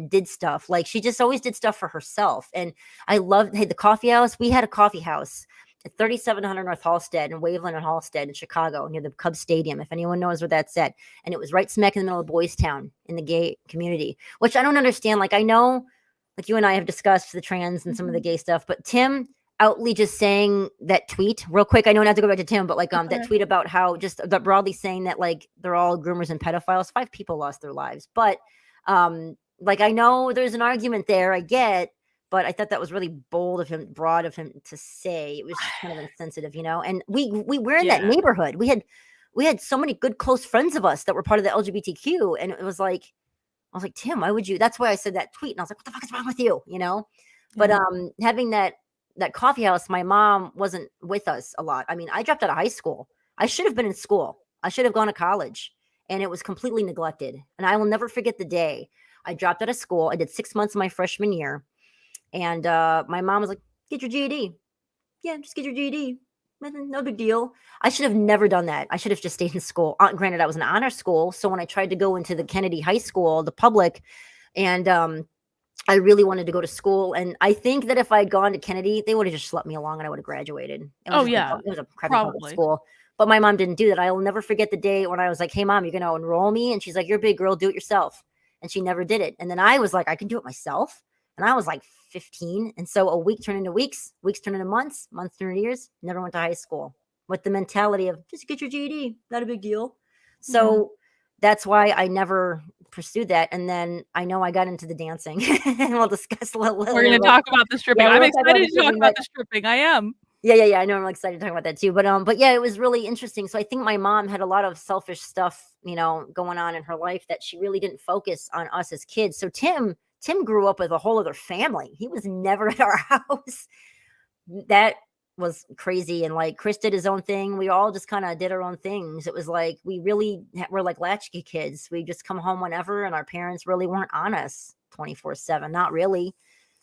did stuff. Like she just always did stuff for herself. And I loved, hey, the coffee house. We had a coffee house at 3700 North Halstead and Waveland and Halstead in Chicago near the Cubs Stadium, if anyone knows where that's at. And it was right smack in the middle of Boys Town in the gay community, which I don't understand. Like I know, like you and I have discussed the trans and some of the gay stuff, but Tim outly just saying that tweet real quick. I know not to go back to Tim, but like that tweet about how just that broadly saying that like they're all groomers and pedophiles. 5 people lost their lives. But like I know there's an argument there, I get, but I thought that was really bold of him, broad of him to say. It was just kind of insensitive, you know. And we were in that neighborhood. We had so many good close friends of us that were part of the LGBTQ, and it was like I was like, Tim, why would you? That's why I said that tweet, and I was like, what the fuck is wrong with you, you know? But having that coffee house, my mom wasn't with us a lot. I mean, I dropped out of high school. I should have been in school. I should have gone to college, and it was completely neglected. And I will never forget the day I dropped out of school. I did 6 months of my freshman year, and my mom was like, "Get your GED." Yeah, just get your GED. No big deal. I should have never done that. I should have just stayed in school. Granted, I was an honor school, so when I tried to go into the Kennedy High School, the public, and I really wanted to go to school, and I think that if I had gone to Kennedy, they would have just let me along, and I would have graduated. It was it was a crappy public school, but my mom didn't do that. I will never forget the day when I was like, "Hey, mom, you're going to enroll me?" And she's like, "You're a big girl, do it yourself." And she never did it. And then I was like, "I can do it myself." And I was like 15, and so a week turned into weeks, weeks turned into months, months turned into years. Never went to high school with the mentality of just get your GED, not a big deal. So that's why I never pursued that. And then I know I got into the dancing, and we'll discuss a little. We're going to talk about the stripping. I'm excited to talk about the stripping. I am. Yeah. I know I'm excited to talk about that too. But yeah, it was really interesting. So I think my mom had a lot of selfish stuff, you know, going on in her life that she really didn't focus on us as kids. So Tim grew up with a whole other family. He was never at our house. That was crazy. And like Chris did his own thing. We all just kind of did our own things. It was like we really were like latchkey kids. We just come home whenever, and our parents really weren't on us 24/7. Not really.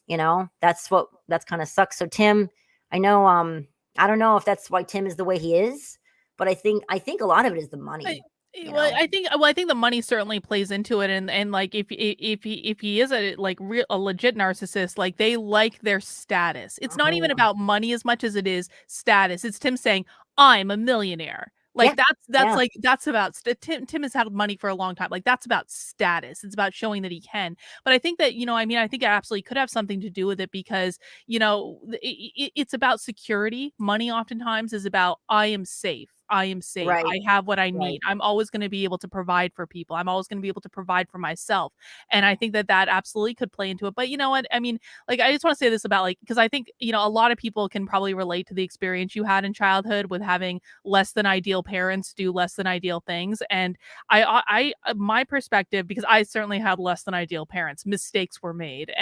You know, that's kind of sucks. So Tim, I know I don't know if that's why Tim is the way he is, but I think a lot of it is the money. Well, I think the money certainly plays into it, and like if he is a legit narcissist, like they like their status. It's not even about money as much as it is status. It's Tim saying, "I'm a millionaire." Like that's about Tim has had money for a long time. Like that's about status. It's about showing that he can. But I think that, you know, I mean, I think it absolutely could have something to do with it because, you know, it's about security. Money oftentimes is about I am safe. I am safe. Right. I have what I need. I'm always going to be able to provide for people. I'm always going to be able to provide for myself. And I think that absolutely could play into it. But you know what? I mean, like, I just want to say this about like, because I think, you know, a lot of people can probably relate to the experience you had in childhood with having less than ideal parents do less than ideal things. And I my perspective, because I certainly had less than ideal parents, mistakes were made.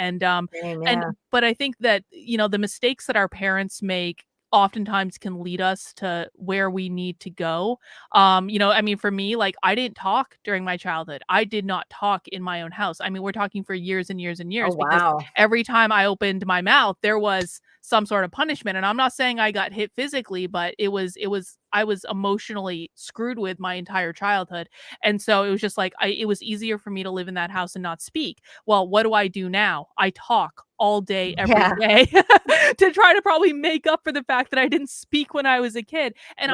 But I think that, you know, the mistakes that our parents make oftentimes can lead us to where we need to go. You know, I mean, for me, like I didn't talk during my childhood. I did not talk in my own house. I mean, we're talking for years and years and years because every time I opened my mouth, there was some sort of punishment. And I'm not saying I got hit physically, but I was emotionally screwed with my entire childhood. And so it was just like, it was easier for me to live in that house and not speak. Well, what do I do now? I talk all day, every day to try to probably make up for the fact that I didn't speak when I was a kid. And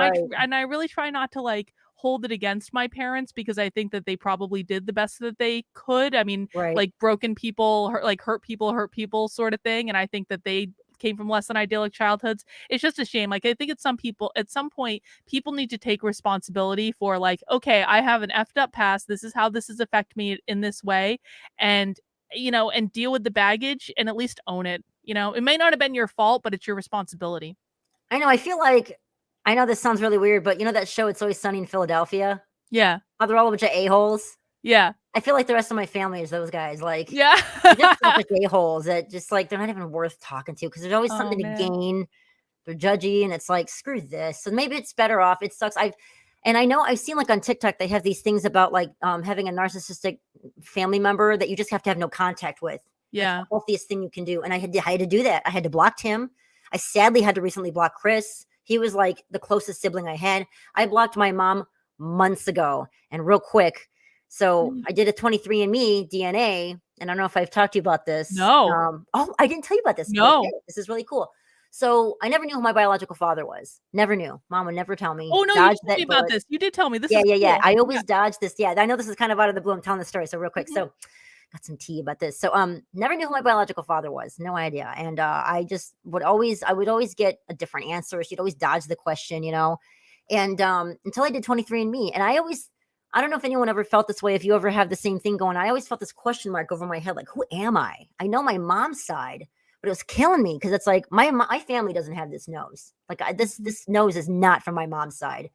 I really try not to like hold it against my parents because I think that they probably did the best that they could. I mean, like broken people, hurt people sort of thing. And I think that they came from less than idyllic childhoods. It's just a shame. Like I think at some point, people need to take responsibility for like, okay, I have an effed up past. This is how this has affected me in this way. And and deal with the baggage and at least own it. It may not have been your fault, but it's your responsibility. I know. I feel like, I know this sounds really weird, but that show It's Always Sunny in Philadelphia? Yeah. How they're all a bunch of a-holes? Yeah. I feel like the rest of my family is those guys. Like, Yeah. they're just selfish a-holes that just, like, they're not even worth talking to because there's always Oh, something to man. gain. They're judgy, and it's like, screw this. So maybe it's better off. It sucks. And I know I've seen, like, on TikTok, they have these things about, like, having a narcissistic family member that you just have to have no contact with. It's Yeah. the healthiest thing you can do. And I had to do that. I had to block him. I sadly had to recently block Chris. He was like the closest sibling I had. I blocked my mom months ago, and real quick. So I did a 23andMe DNA, and I don't know if I've talked to you about this. No. Oh, I didn't tell you about this. No. Okay, this is really cool. So I never knew who my biological father was. Never knew. Mom would never tell me. Oh, no, you Dodged told that me about bullet. this. You did tell me. This Yeah, is yeah, yeah. cool. I always dodge this. Yeah, I know this is kind of out of the blue. I'm telling the story. So real quick. Mhm. So got some tea about this. So never knew who my biological father was. No idea. And I just would always get a different answer. She'd always dodge the question, And until I did 23andMe. And I don't know if anyone ever felt this way, if you ever have the same thing going. I always felt this question mark over my head, like, who am I? I know my mom's side, but it was killing me because it's like my family doesn't have this nose. Like this nose is not from my mom's side.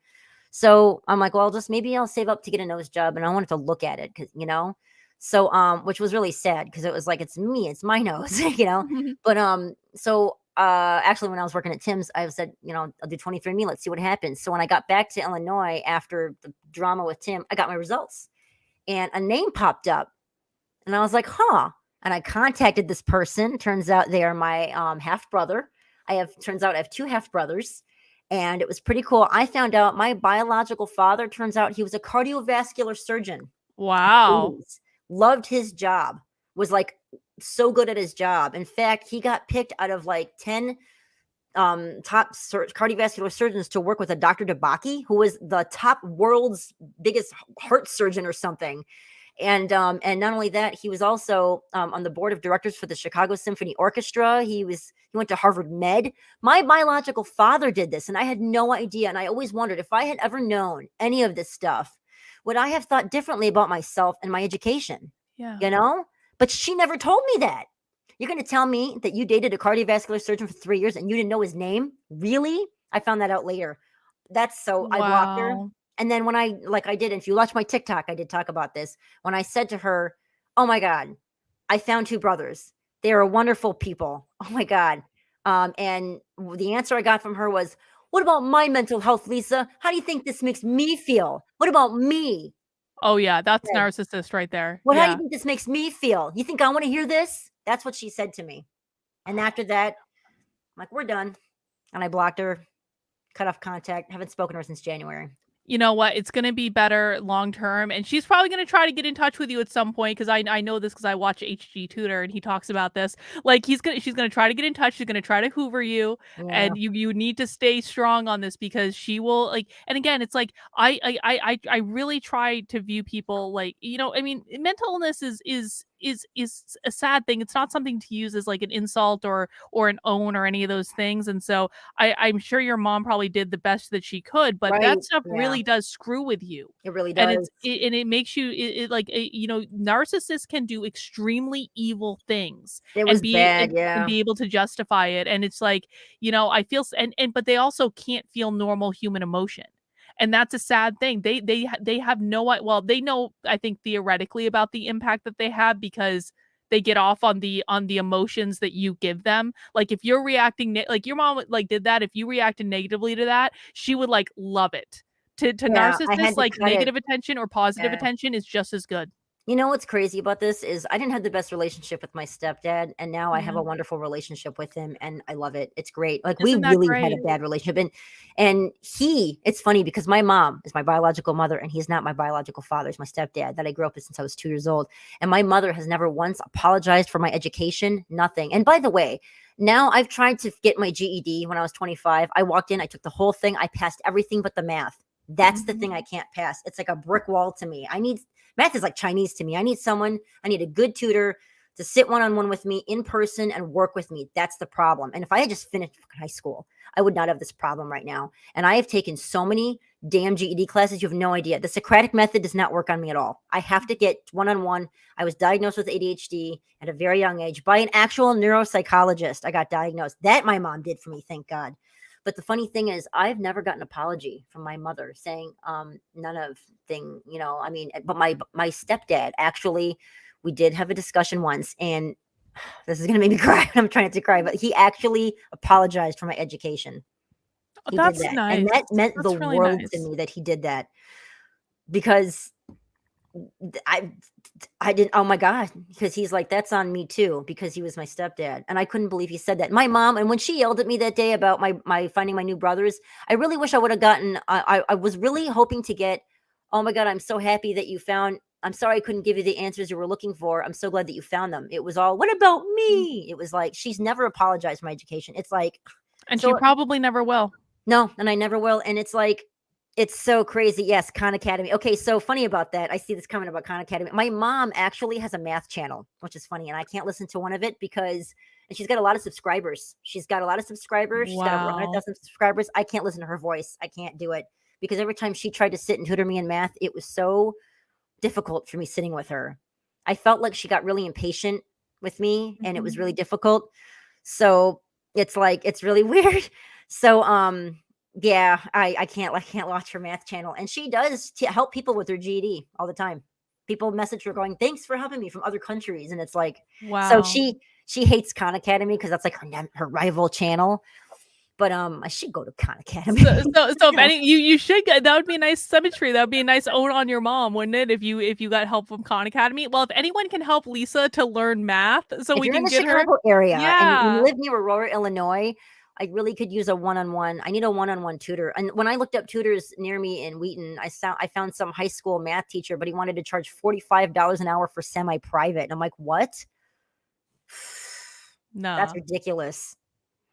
So I'm like, well, just maybe I'll save up to get a nose job, and I wanted to look at it because So which was really sad because it was like, it's me, it's my nose, But so actually when I was working at Tim's, I said, I'll do 23andMe, let's see what happens. So when I got back to Illinois after the drama with Tim, I got my results and a name popped up. And I was like, huh. And I contacted this person. Turns out they are my half brother. Turns out I have 2 half brothers. And it was pretty cool. I found out my biological father, turns out he was a cardiovascular surgeon. Wow. Loved his job, was like so good at his job. In fact, he got picked out of like 10 top cardiovascular surgeons to work with a Dr. DeBaki, who was the top world's biggest heart surgeon or something. And not only that, he was also on the board of directors for the Chicago Symphony Orchestra. He went to Harvard Med. My biological father did this, and I had no idea. And I always wondered, if I had ever known any of this stuff, would I have thought differently about myself and my education? Yeah. But she never told me that. You're going to tell me that you dated a cardiovascular surgeon for 3 years and you didn't know his name? Really? I found that out later. I blocked her. Wow. And then when I did, and if you watch my TikTok, I did talk about this. When I said to her, oh my God, I found 2 brothers. They are wonderful people. Oh my God. And the answer I got from her was, what about my mental health, Lisa? How do you think this makes me feel? What about me? Oh, yeah. That's Okay. narcissist right there. How do you Yeah. think this makes me feel? You think I want to hear this? That's what she said to me. And after that, I'm like, we're done. And I blocked her, cut off contact, haven't spoken to her since January. You know what? It's going to be better long term. And she's probably going to try to get in touch with you at some point, because I know this because I watch HG Tutor and he talks about this. Like she's going to try to get in touch. She's going to try to hoover you, Yeah. and you need to stay strong on this, because she will, like, and again, it's like I really try to view people like, I mean, mental illness is a sad thing. It's not something to use as like an insult or an own or any of those things. And so I'm sure your mom probably did the best that she could, but Right. that stuff Yeah. really does screw with you. It really And does. it makes you narcissists can do extremely evil things It was bad. and Yeah. be able to justify it. And it's like, I feel, but they also can't feel normal human emotion. And that's a sad thing. They have well, they know, I think, theoretically about the impact that they have, because they get off on the emotions that you give them. Like if you're reacting like your mom like did that, if you reacted negatively to that, she would like love it. To Yeah, I had narcissists, to like cut it. negative attention or positive Yeah. attention is just as good. You know what's crazy about this is I didn't have the best relationship with my stepdad, and now I have Yeah. a wonderful relationship with him, and I love it. It's great. Like we Isn't that really had a great? bad relationship, and it's funny because my mom is my biological mother, and he's not my biological father. He's my stepdad that I grew up with since I was 2 years old, and my mother has never once apologized for my education. Nothing. And by the way, now I've tried to get my GED when I was 25. I walked in, I took the whole thing, I passed everything but the math. That's the thing I can't pass. It's like a brick wall to me. Math is like Chinese to me. I need a good tutor to sit one-on-one with me in person and work with me. That's the problem. And if I had just finished high school, I would not have this problem right now. And I have taken so many damn GED classes. You have no idea. The Socratic method does not work on me at all. I have to get one-on-one. I was diagnosed with ADHD at a very young age by an actual neuropsychologist. I got diagnosed. That my mom did for me, thank God. But the funny thing is, I've never gotten an apology from my mother saying none of thing, I mean, but my stepdad actually, we did have a discussion once, and this is going to make me cry. I'm trying not to cry, but he actually apologized for my education. He That's did that. nice. And that meant That's the really world nice. to me that he did that, because I didn't, oh my God, because he's like, that's on me too, because he was my stepdad. And I couldn't believe he said that. My mom, and when she yelled at me that day about my finding my new brothers, I really wish I would have gotten, I was really hoping to get, oh my God, I'm so happy that you found, I'm sorry I couldn't give you the answers you were looking for. I'm so glad that you found them. It was all, what about me? It was like, she's never apologized for my education. It's like, And so, she probably never will. no, and I never will. And it's like, it's so crazy. Yes, Khan Academy. Okay, so funny about that. I see this comment about Khan Academy. My mom actually has a math channel, which is funny. And I can't listen to one of it because, and she's got a lot of subscribers. She's got over 100,000 subscribers. I can't listen to her voice. I can't do it, because every time she tried to sit and tutor me in math, it was so difficult for me sitting with her. I felt like she got really impatient with me, and it was really difficult. So it's like, it's really weird. So, yeah, I can't watch her math channel. And she does help people with their GED all the time. People message her going, thanks for helping me, from other countries. And it's like, wow. So she hates Khan Academy because that's like her rival channel. But I should go to Khan Academy. So if any, you should get, that would be a nice symmetry. That would be a nice own on your mom, wouldn't it? If you got help from Khan Academy. Well, if anyone can help Lisa to learn math, so if we you're can in the get Chicago her area, yeah, and you live near Aurora, Illinois, I really could use a one-on-one. I need a one-on-one tutor. And when I looked up tutors near me in Wheaton, I found some high school math teacher, but he wanted to charge $45 an hour for semi-private. And I'm like, what? no, That's ridiculous.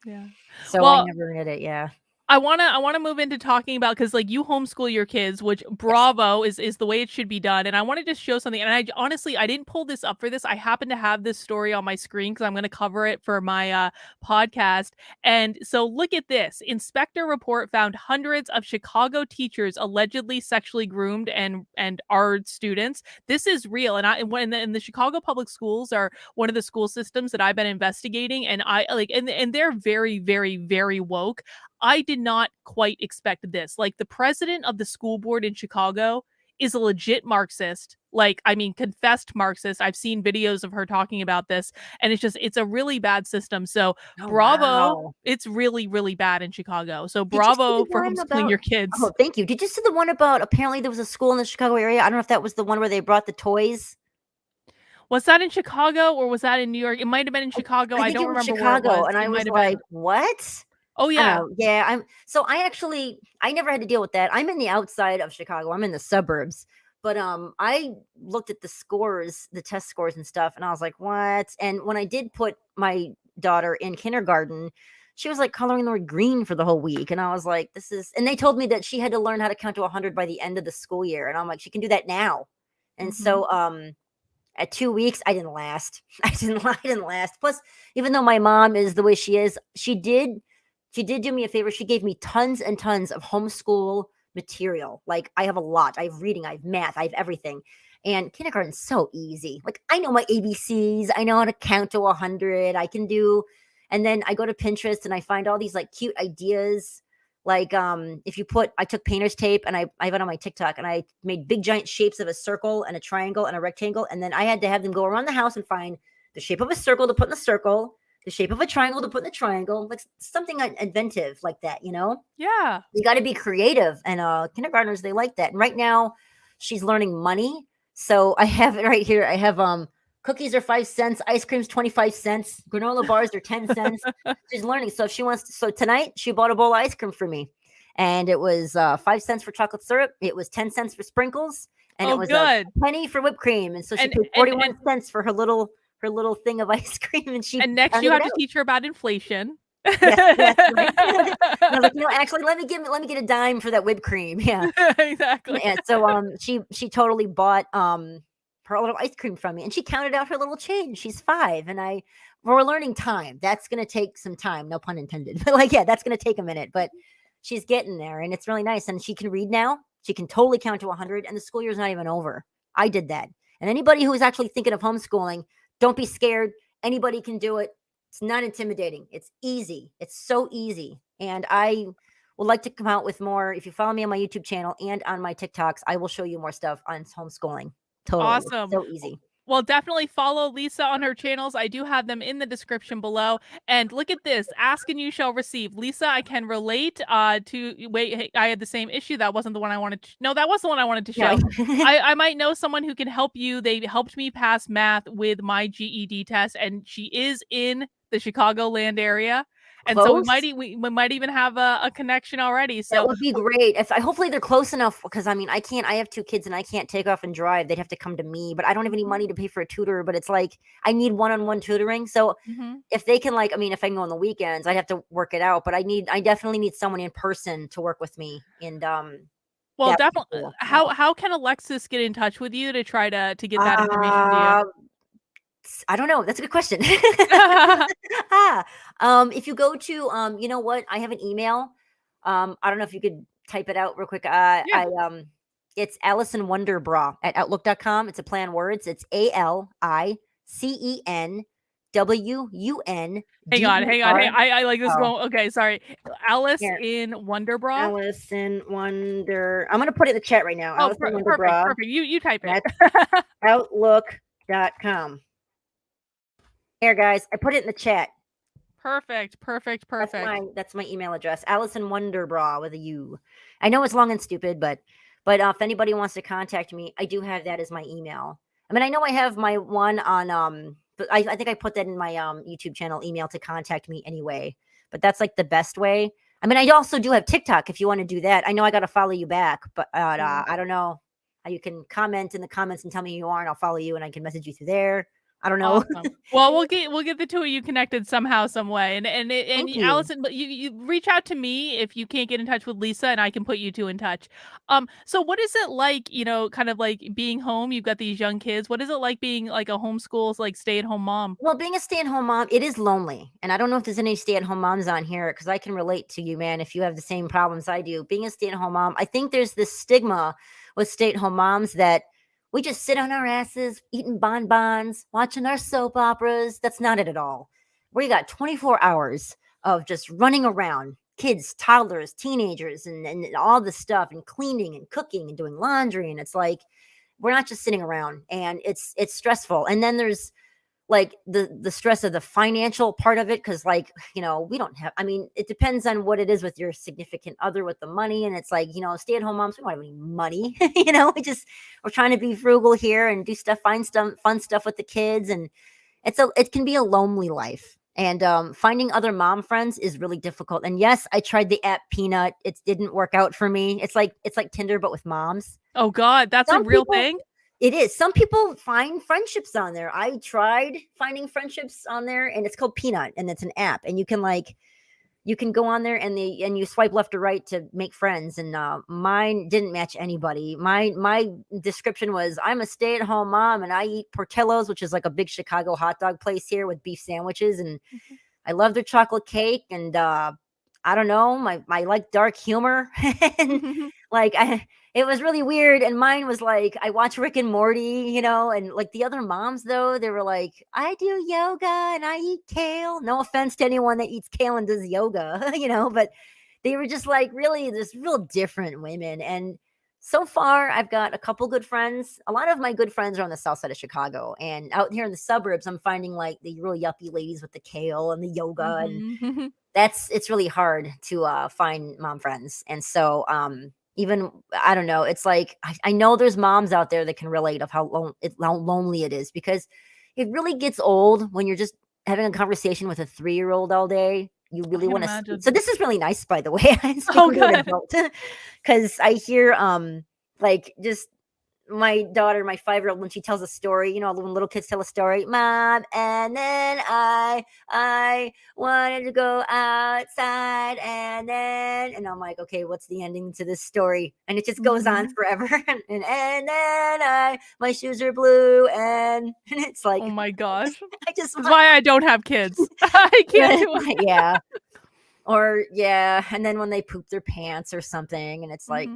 Yeah. So Well, I never did it. Yeah. I wanna move into talking about, because like you homeschool your kids, which bravo is the way it should be done. And I want to just show something. And I honestly, I didn't pull this up for this. I happen to have this story on my screen because I'm going to cover it for my podcast. And so look at this. Inspector report found hundreds of Chicago teachers allegedly sexually groomed and are students. This is real. And the Chicago public schools are one of the school systems that I've been investigating. And I like, and they're very, very, very woke. I did not quite expect this. Like, the president of the school board in Chicago is a legit Marxist. Like, I mean, confessed Marxist. I've seen videos of her talking about this, and it's a really bad system. So bravo. Wow. It's really, really bad in Chicago. So bravo for homeschooling your kids. Oh, thank you. Did you see the one about, apparently there was a school in the Chicago area? I don't know if that was the one where they brought the toys. Was that in Chicago or was that in New York? It might have been in Chicago. I don't remember Chicago, where it was. And I was like, what? Oh yeah. Yeah. I never had to deal with that. I'm in the outside of Chicago. I'm in the suburbs, but I looked at the scores, the test scores and stuff, and I was like, what? And when I did put my daughter in kindergarten, she was like coloring the word green for the whole week. And I was like, and they told me that she had to learn how to count to 100 by the end of the school year. And I'm like, she can do that now. And so, at 2 weeks, I didn't last. I didn't last. Plus, even though my mom is the way she is, she did do me a favor. She gave me tons and tons of homeschool material. Like, I have a lot. I have reading, I have math, I have everything. And kindergarten's so easy. Like, I know my ABCs. I know how to count to 100. I can do, and then I go to Pinterest and I find all these like cute ideas. Like, I took painter's tape and I have it on my TikTok, and I made big giant shapes of a circle and a triangle and a rectangle. And then I had to have them go around the house and find the shape of a circle to put in the circle, the shape of a triangle to put in the triangle, like something inventive like that, Yeah. You got to be creative. And kindergartners, they like that. And right now she's learning money. So I have it right here. I have cookies are 5 cents, ice cream's 25 cents, granola bars are 10 cents. She's learning. So if she wants to, so tonight she bought a bowl of ice cream for me, and it was 5 cents for chocolate syrup. It was 10 cents for sprinkles, and it was a penny for whiped cream. And so she paid 41 cents for her little thing of ice cream. And next you have to teach her about inflation. Yes, right. Like, actually, let me get a dime for that whipped cream. Yeah, exactly. And so she totally bought her little ice cream from me, and she counted out her little change. She's 5, and we're learning time. That's going to take some time, no pun intended. But like, yeah, that's going to take a minute, but she's getting there, and it's really nice. And she can read now. She can totally count to 100, and the school year's not even over. I did that. And anybody who is actually thinking of homeschooling, don't be scared. Anybody can do it. It's not intimidating. It's easy. It's so easy. And I would like to come out with more. If you follow me on my YouTube channel and on my TikToks, I will show you more stuff on homeschooling. Totally. It's Awesome. so easy. Well, definitely follow Lisa on her channels. I do have them in the description below. And look at this, ask and you shall receive. Lisa, I can relate wait, hey, I had the same issue. That wasn't the one I wanted to, no, that was the one I wanted to show. Yeah. I might know someone who can help you. They helped me pass math with my GED test, and she is in the Chicagoland area. And so we might even have a connection already. So that would be great. If hopefully they're close enough, because I mean, I have 2 kids and I can't take off and drive. They'd have to come to me, but I don't have any money to pay for a tutor. But it's like I need one-on-one tutoring. So if they can, like, I mean, if I can go on the weekends, I'd have to work it out. But I definitely need someone in person to work with me. And well, definitely. Cool. How can Alexis get in touch with you to try to get that information to you? I don't know. That's a good question. If you go to, you know what? I have an email. I don't know if you could type it out real quick. Yeah. It's Allison Wonderbra at outlook.com. It's a play on words. It's ALICEN WUN. Hang on. Hey, I like this going. Okay, sorry. Alice in Wonderbra. Alice in Wonder. I'm gonna put it in the chat right now. Oh, perfect. You type it. Outlook.com. Here, guys, I put it in the chat. Perfect. That's my email address. Allison Wonderbra with a U. I know it's long and stupid, but if anybody wants to contact me, I do have that as my email. I mean, I know I have my one on but I think I put that in my YouTube channel email to contact me anyway. But that's like the best way. I mean, I also do have TikTok if you want to do that. I know I got to follow you back, but I don't know how you can comment in the comments and tell me who you are, and I'll follow you and I can message you through there. I don't know. Awesome. Well, we'll get the two of you connected somehow, some way. And Allison, but you reach out to me if you can't get in touch with Lisa, and I can put you two in touch. So what is it like, kind of like being home? You've got these young kids. What is it like being like a homeschool, like stay-at-home mom? Well, being a stay-at-home mom, it is lonely. And I don't know if there's any stay-at-home moms on here, because I can relate to you, man, if you have the same problems I do. Being a stay-at-home mom, I think there's this stigma with stay-at-home moms that we just sit on our asses, eating bonbons, watching our soap operas. That's not it at all. We got 24 hours of just running around, kids, toddlers, teenagers, and all this stuff, and cleaning and cooking and doing laundry. And it's like, we're not just sitting around, and it's stressful. And then there's like the stress of the financial part of it, because we don't have, I mean, it depends on what it is with your significant other with the money. And it's like, stay-at-home moms, we don't have any money. We're trying to be frugal here and do stuff, find some fun stuff with the kids, and it can be a lonely life. And finding other mom friends is really difficult. And yes, I tried the app Peanut. It didn't work out for me. It's like Tinder, but with moms. Oh God, that's a real thing. It is. Some people find friendships on there. I tried finding friendships on there, and it's called Peanut, and it's an app, and you can go on there and you swipe left or right to make friends. And mine didn't match anybody. My description was, I'm a stay-at-home mom and I eat Portillo's, which is like a big Chicago hot dog place here with beef sandwiches, and I love their chocolate cake, and I don't know, I like dark humor. And it was really weird. And mine was like, I watch Rick and Morty, and like the other moms, though, they were like, I do yoga and I eat kale. No offense to anyone that eats kale and does yoga, but they were just like really this real different women. And so far, I've got a couple good friends. A lot of my good friends are on the south side of Chicago, and out here in the suburbs, I'm finding like the real yuppie ladies with the kale and the yoga. And it's really hard to find mom friends. And so, even, I don't know, it's like, I know there's moms out there that can relate of how lonely it is, because it really gets old when you're just having a conversation with a 3-year-old all day. You really want to. So this is really nice, by the way. Oh, good. Because I hear just my daughter, my 5-year-old, when she tells a story, when little kids tell a story, Mom, and then I wanted to go outside, and I'm like, okay, what's the ending to this story? And it just goes on forever. and then my shoes are blue, and it's like, Oh my gosh. I just That's want, why I don't have kids. I can't do it. yeah. Or yeah, and then when they poop their pants or something, and it's like,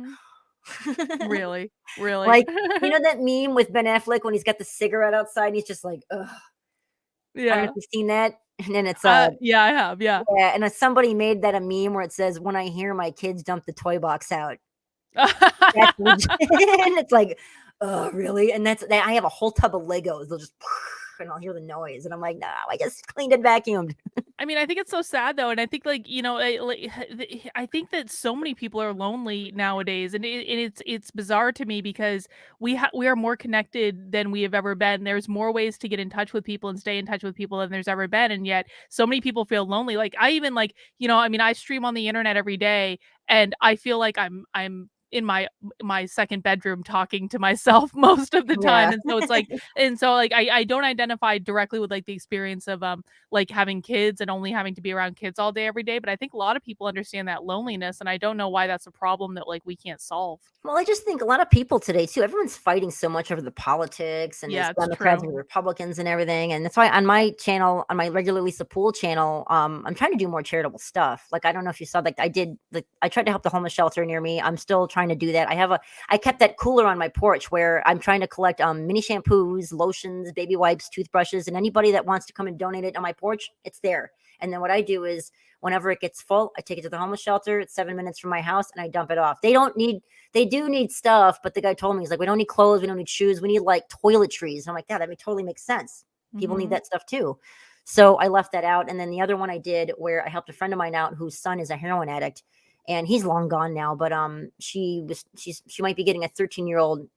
Really? Really? like, that meme with Ben Affleck when he's got the cigarette outside and he's just like, ugh. I don't know if Yeah. you've seen that. And then it's Yeah, I have, yeah. yeah, and somebody made that a meme where it says, "When I hear my kids dump the toy box out." That's legit. And it's like, oh, really? And that's that. I have a whole tub of Legos. They'll just and I'll hear the noise, and I'm like, no, I just cleaned and vacuumed. I mean, I think it's so sad though, and I think I think that so many people are lonely nowadays, and it's bizarre to me because we are more connected than we have ever been. There's more ways to get in touch with people and stay in touch with people than there's ever been, and yet so many people feel lonely. Like I even I mean, I stream on the internet every day, and I feel like I'm in my second bedroom talking to myself most of the time, Yeah. and so it's like, I don't identify directly with like the experience of like having kids and only having to be around kids all day every day, but I think a lot of people understand that loneliness, and I don't know why that's a problem that like we can't solve. Well, I just think a lot of people today too, everyone's fighting so much over the politics and Yeah, these it's Democrats true. and Republicans and everything. And that's why on my channel, on my regular Lisa Poole channel, I'm trying to do more charitable stuff. Like, I don't know if you saw, like I tried to help the homeless shelter near me. I'm still trying to do that. I kept that cooler on my porch where I'm trying to collect mini shampoos, lotions, baby wipes, toothbrushes, and anybody that wants to come and donate it on my porch, it's there. And then what I do is whenever it gets full, I take it to the homeless shelter. It's 7 minutes from my house and I dump it off. They do need stuff, but the guy told me, he's like, we don't need clothes, we don't need shoes, we need like toiletries. And I'm like, yeah, that totally makes sense. People need Mhm. that stuff too. So I left that out. And then the other one I did where I helped a friend of mine out whose son is a heroin addict. And he's long gone now, but she might be getting a 13-year-old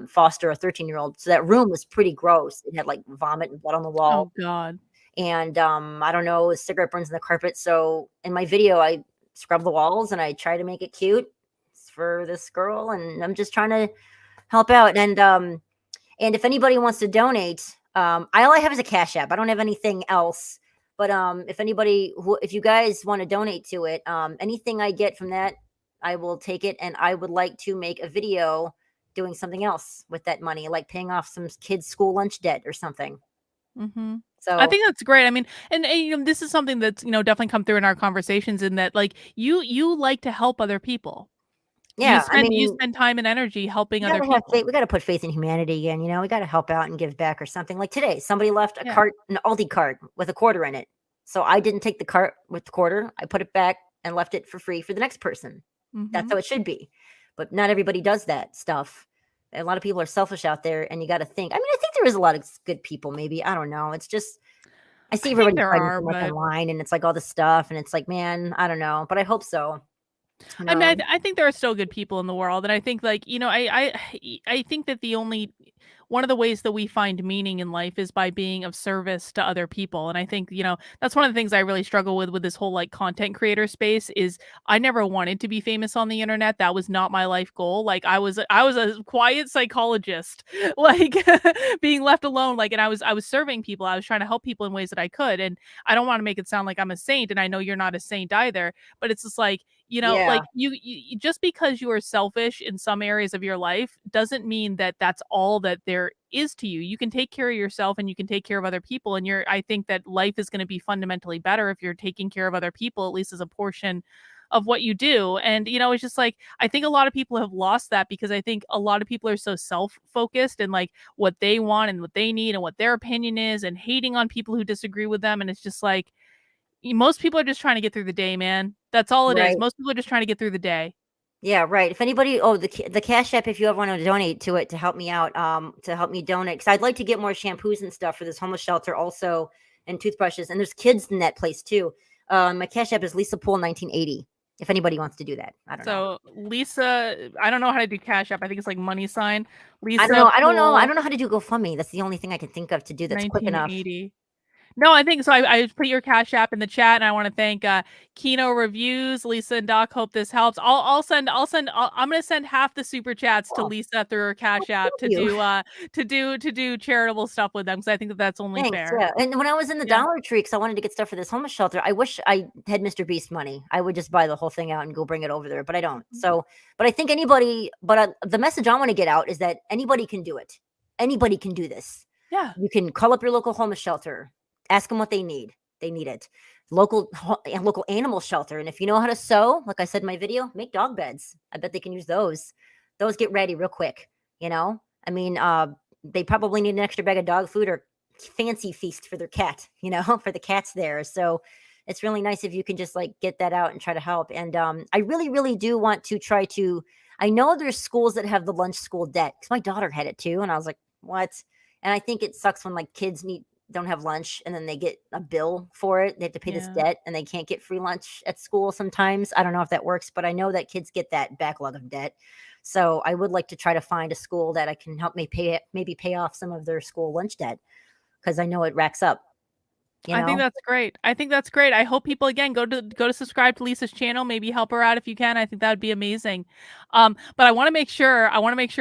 foster a 13-year-old. So that room was pretty gross. It had like vomit and blood on the wall. Oh god. And I don't know, cigarette burns in the carpet. So in my video, I scrub the walls and I try to make it cute for this girl, and I'm just trying to help out. And if anybody wants to donate, all I have is a Cash App. I don't have anything else. But if you guys want to donate to it, anything I get from that, I will take it. And I would like to make a video doing something else with that money, like paying off some kids' school lunch debt or something. Mhm. I So think that's great. I mean, and this is something that's, definitely come through in our conversations in that like you like to help other people. You yeah, I spend you mean, spend time and energy helping we other gotta have people. faith. We gotta put faith in humanity again. We gotta help out and give back or something. Like today, somebody left Yeah. an Aldi cart with a quarter in it. So I didn't take the cart with the quarter. I put it back and left it for free for the next person. That's Mhm. how it should be. But not everybody does that stuff. A lot of people are selfish out there, and you got to think. I mean, I think there is a lot of good people. Maybe I don't know. It's just I see I think everybody there fighting are, so much but online, and it's like all this stuff, and it's like, man, I don't know. But I hope so. I mean, No, I think there are still good people in the world, and I think like I think that the only one of the ways that we find meaning in life is by being of service to other people, and I think that's one of the things I really struggle with this whole like content creator space is I never wanted to be famous on the internet. That was not my life goal. Like I was a quiet psychologist, like being left alone. Like, and I was serving people. I was trying to help people in ways that I could, and I don't want to make it sound like I'm a saint, and I know you're not a saint either. But it's just like like yeah, just because you are selfish in some areas of your life doesn't mean that that's all that there is to you. You can take care of yourself and you can take care of other people. And I think that life is going to be fundamentally better if you're taking care of other people, at least as a portion of what you do. And, it's just like, I think a lot of people have lost that because I think a lot of people are so self focused and like what they want and what they need and what their opinion is and hating on people who disagree with them. And it's just like, most people are just trying to get through the day, man. That's all it is. right. Most people are just trying to get through the day. Yeah, right. If anybody, the Cash App, if you ever want to donate to it to help me out, to help me donate, because I'd like to get more shampoos and stuff for this homeless shelter, also, and toothbrushes. And there's kids in that place too. My Cash App is Lisa Poole 1980. If anybody wants to do that, I don't know. So Lisa, I don't know how to do Cash App. I think it's like money sign. I don't Lisa know. I don't know. I Poole don't know how to do GoFundMe. That's the only thing I can think of to do that's quick enough. 1980. No, I think so. I put your Cash App in the chat, and I want to thank Kino Reviews, Lisa and Doc. Hope this helps. I'm gonna send half the super chats to Oh, Lisa through her well, Cash App thank you. to do charitable stuff with them, because I think that's only Thanks. fair. Yeah. And when I was in the Yeah. Dollar Tree, because I wanted to get stuff for this homeless shelter, I wish I had Mr. Beast money. I would just buy the whole thing out and go bring it over there, but I don't. So, but I think the message I want to get out is that anybody can do it. Anybody can do this. Yeah. You can call up your local homeless shelter, ask them what they need. They need it. Local animal shelter. And if you know how to sew, like I said in my video, make dog beds. I bet they can use those. Those get ready real quick. I mean, they probably need an extra bag of dog food or fancy feast for their cat, for the cats there. So it's really nice if you can just like get that out and try to help. And I really, really do want to try to. I know there's schools that have the lunch school debt because my daughter had it too, and I was like, what? And I think it sucks when like kids don't have lunch and then they get a bill for it. They have to pay this debt and they can't get free lunch at school sometimes. I don't know if that works, but I know that kids get that backlog of debt. So I would like to try to find a school that I can help me maybe pay off some of their school lunch debt because I know it racks up. I think that's great. I think that's great. I hope people again go to subscribe to Lisa's channel. Maybe help her out if you can. I think that would be amazing. But I want to make sure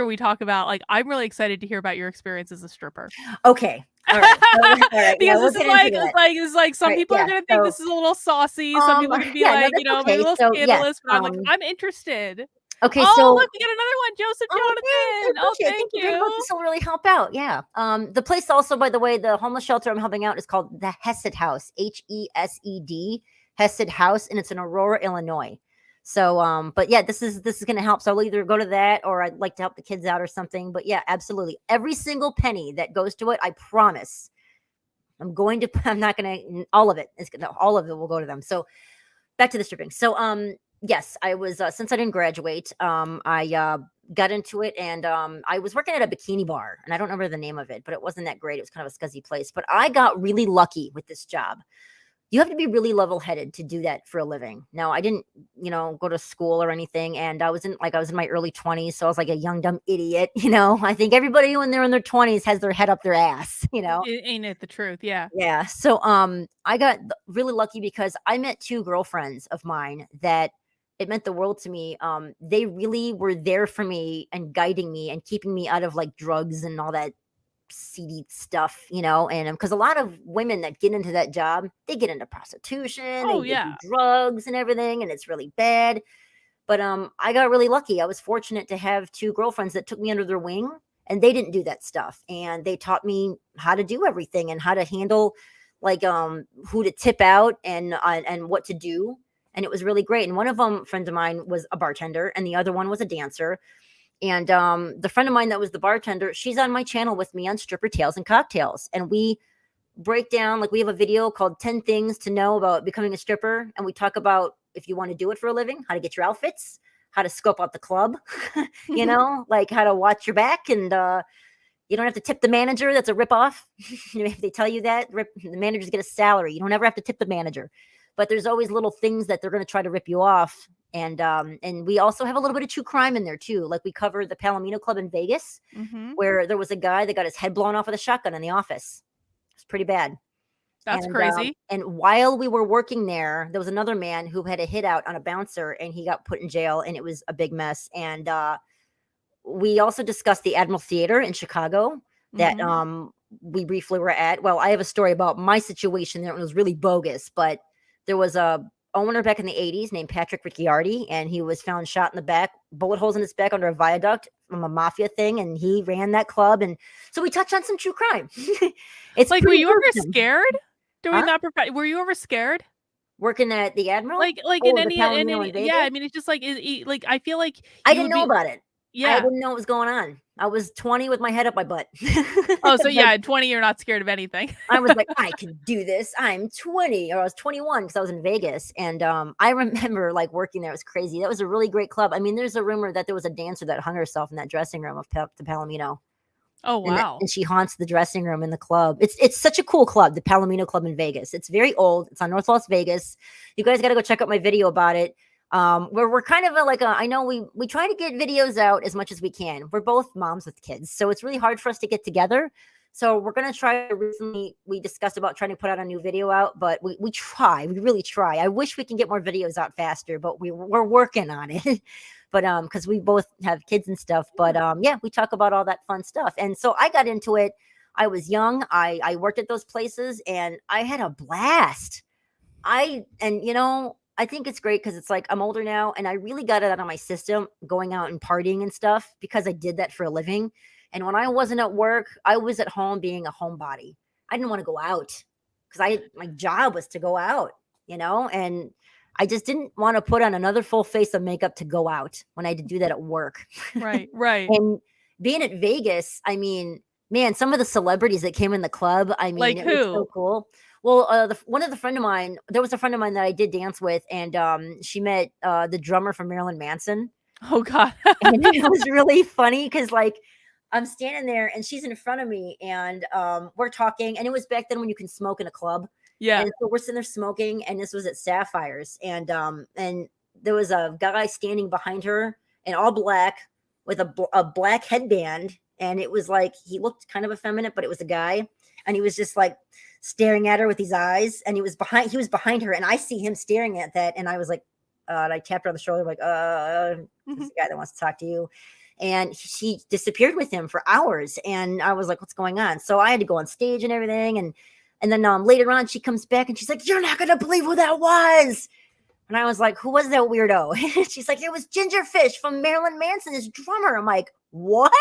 we talk about, like, I'm really excited to hear about your experience as a stripper. Okay. All right. All right. Because this is like some people are gonna think this is a little saucy. Some people are gonna be like, maybe a little scandalous. But I'm like, I'm interested. Okay, oh, so look, we got another one, Joseph Jonathan. Oh, thank you very much. This will really help out. Yeah. The place also, by the way, the homeless shelter I'm helping out is called the Hesed House, HESED, Hesed House, and it's in Aurora, Illinois. So, but yeah, this is going to help. So I'll either go to that or I'd like to help the kids out or something. But yeah, absolutely, every single penny that goes to it, I promise. I'm not going to. All of it will go to them. So back to the stripping. So, yes, I was since I didn't graduate, I got into it and I was working at a bikini bar and I don't remember the name of it, but it wasn't that great. It was kind of a scuzzy place, but I got really lucky with this job. You have to be really level-headed to do that for a living. Now, I didn't, go to school or anything, and I was in my early 20s, so I was like a young dumb idiot. I think everybody when they're in their 20s has their head up their ass. Ain't it the truth? Yeah. Yeah. So I got really lucky because I met two girlfriends of mine that it meant the world to me. They really were there for me and guiding me and keeping me out of like drugs and all that seedy stuff, and because a lot of women that get into that job, they get into prostitution, they do drugs and everything, and it's really bad. But I got really lucky. I was fortunate to have two girlfriends that took me under their wing, and they didn't do that stuff, and they taught me how to do everything and how to handle like who to tip out and what to do. And it was really great. And one of them, friend of mine, was a bartender, and the other one was a dancer. And the friend of mine that was the bartender, she's on my channel with me on Stripper Tales and Cocktails. And we break down, like we have a video called 10 Things to Know About Becoming a Stripper. And we talk about if you want to do it for a living, how to get your outfits, how to scope out the club, like how to watch your back. And you don't have to tip the manager. That's a ripoff. If they tell you that, the managers get a salary. You don't ever have to tip the manager. But there's always little things that they're going to try to rip you off. And we also have a little bit of true crime in there too. Like we covered the Palomino Club in Vegas, where there was a guy that got his head blown off with a shotgun in the office. It's pretty bad. That's crazy. And while we were working there was another man who had a hit out on a bouncer and he got put in jail and it was a big mess. And we also discussed the Admiral Theater in Chicago that we briefly were at. Well, I have a story about my situation there. It was really bogus, but there was a owner back in the 80s named Patrick Ricciardi, and he was found shot in the back, bullet holes in his back under a viaduct from a mafia thing, and he ran that club. And so we touched on some true crime. It's like, were you ever scared doing that? Were you ever scared working at the Admiral? Like in any yeah, I mean, it's just like I feel like I didn't know about it. Yeah, I didn't know what was going on. I was 20 with my head up my butt. Oh, so yeah, at 20, you're not scared of anything. I was like, I can do this. I'm 20, or I was 21 because I was in Vegas. And I remember like working there. It was crazy. That was a really great club. I mean, there's a rumor that there was a dancer that hung herself in that dressing room of the Palomino. Oh, wow. And she haunts the dressing room in the club. It's such a cool club, the Palomino Club in Vegas. It's very old. It's on North Las Vegas. You guys got to go check out my video about it. We're kind of I know we try to get videos out as much as we can. We're both moms with kids, so it's really hard for us to get together, So we're gonna try. Recently, we discussed about trying to put out a new video out, but we really try. I wish we can get more videos out faster, but we're working on it. But because we both have kids and stuff. But yeah, we talk about all that fun stuff. And so I got into it. I was young. I worked at those places, and I had a blast. I think it's great because it's like I'm older now, and I really got it out of my system going out and partying and stuff because I did that for a living. And when I wasn't at work, I was at home being a homebody. I didn't want to go out because my job was to go out, and I just didn't want to put on another full face of makeup to go out when I had to do that at work. Right, right. And being at Vegas, I mean, man, some of the celebrities that came in the club, I mean, Like it was so who? cool. Well, there was a friend of mine that I did dance with, and she met the drummer from Marilyn Manson. Oh God. And it was really funny because, like, I'm standing there and she's in front of me, and we're talking. And it was back then when you can smoke in a club. Yeah. And so we're sitting there smoking, and this was at Sapphires. And there was a guy standing behind her in all black with a black headband. And it was like, he looked kind of effeminate, but it was a guy. And he was just like staring at her with his eyes. And he was behind her. And I see him staring at that. And I was like, and I tapped her on the shoulder, like, this is the guy that wants to talk to you. And she disappeared with him for hours. And I was like, what's going on? So I had to go on stage and everything. And then later on, she comes back and she's like, you're not going to believe who that was. And I was like, who was that weirdo? She's like, it was Gingerfish from Marilyn Manson, his drummer. I'm like, what?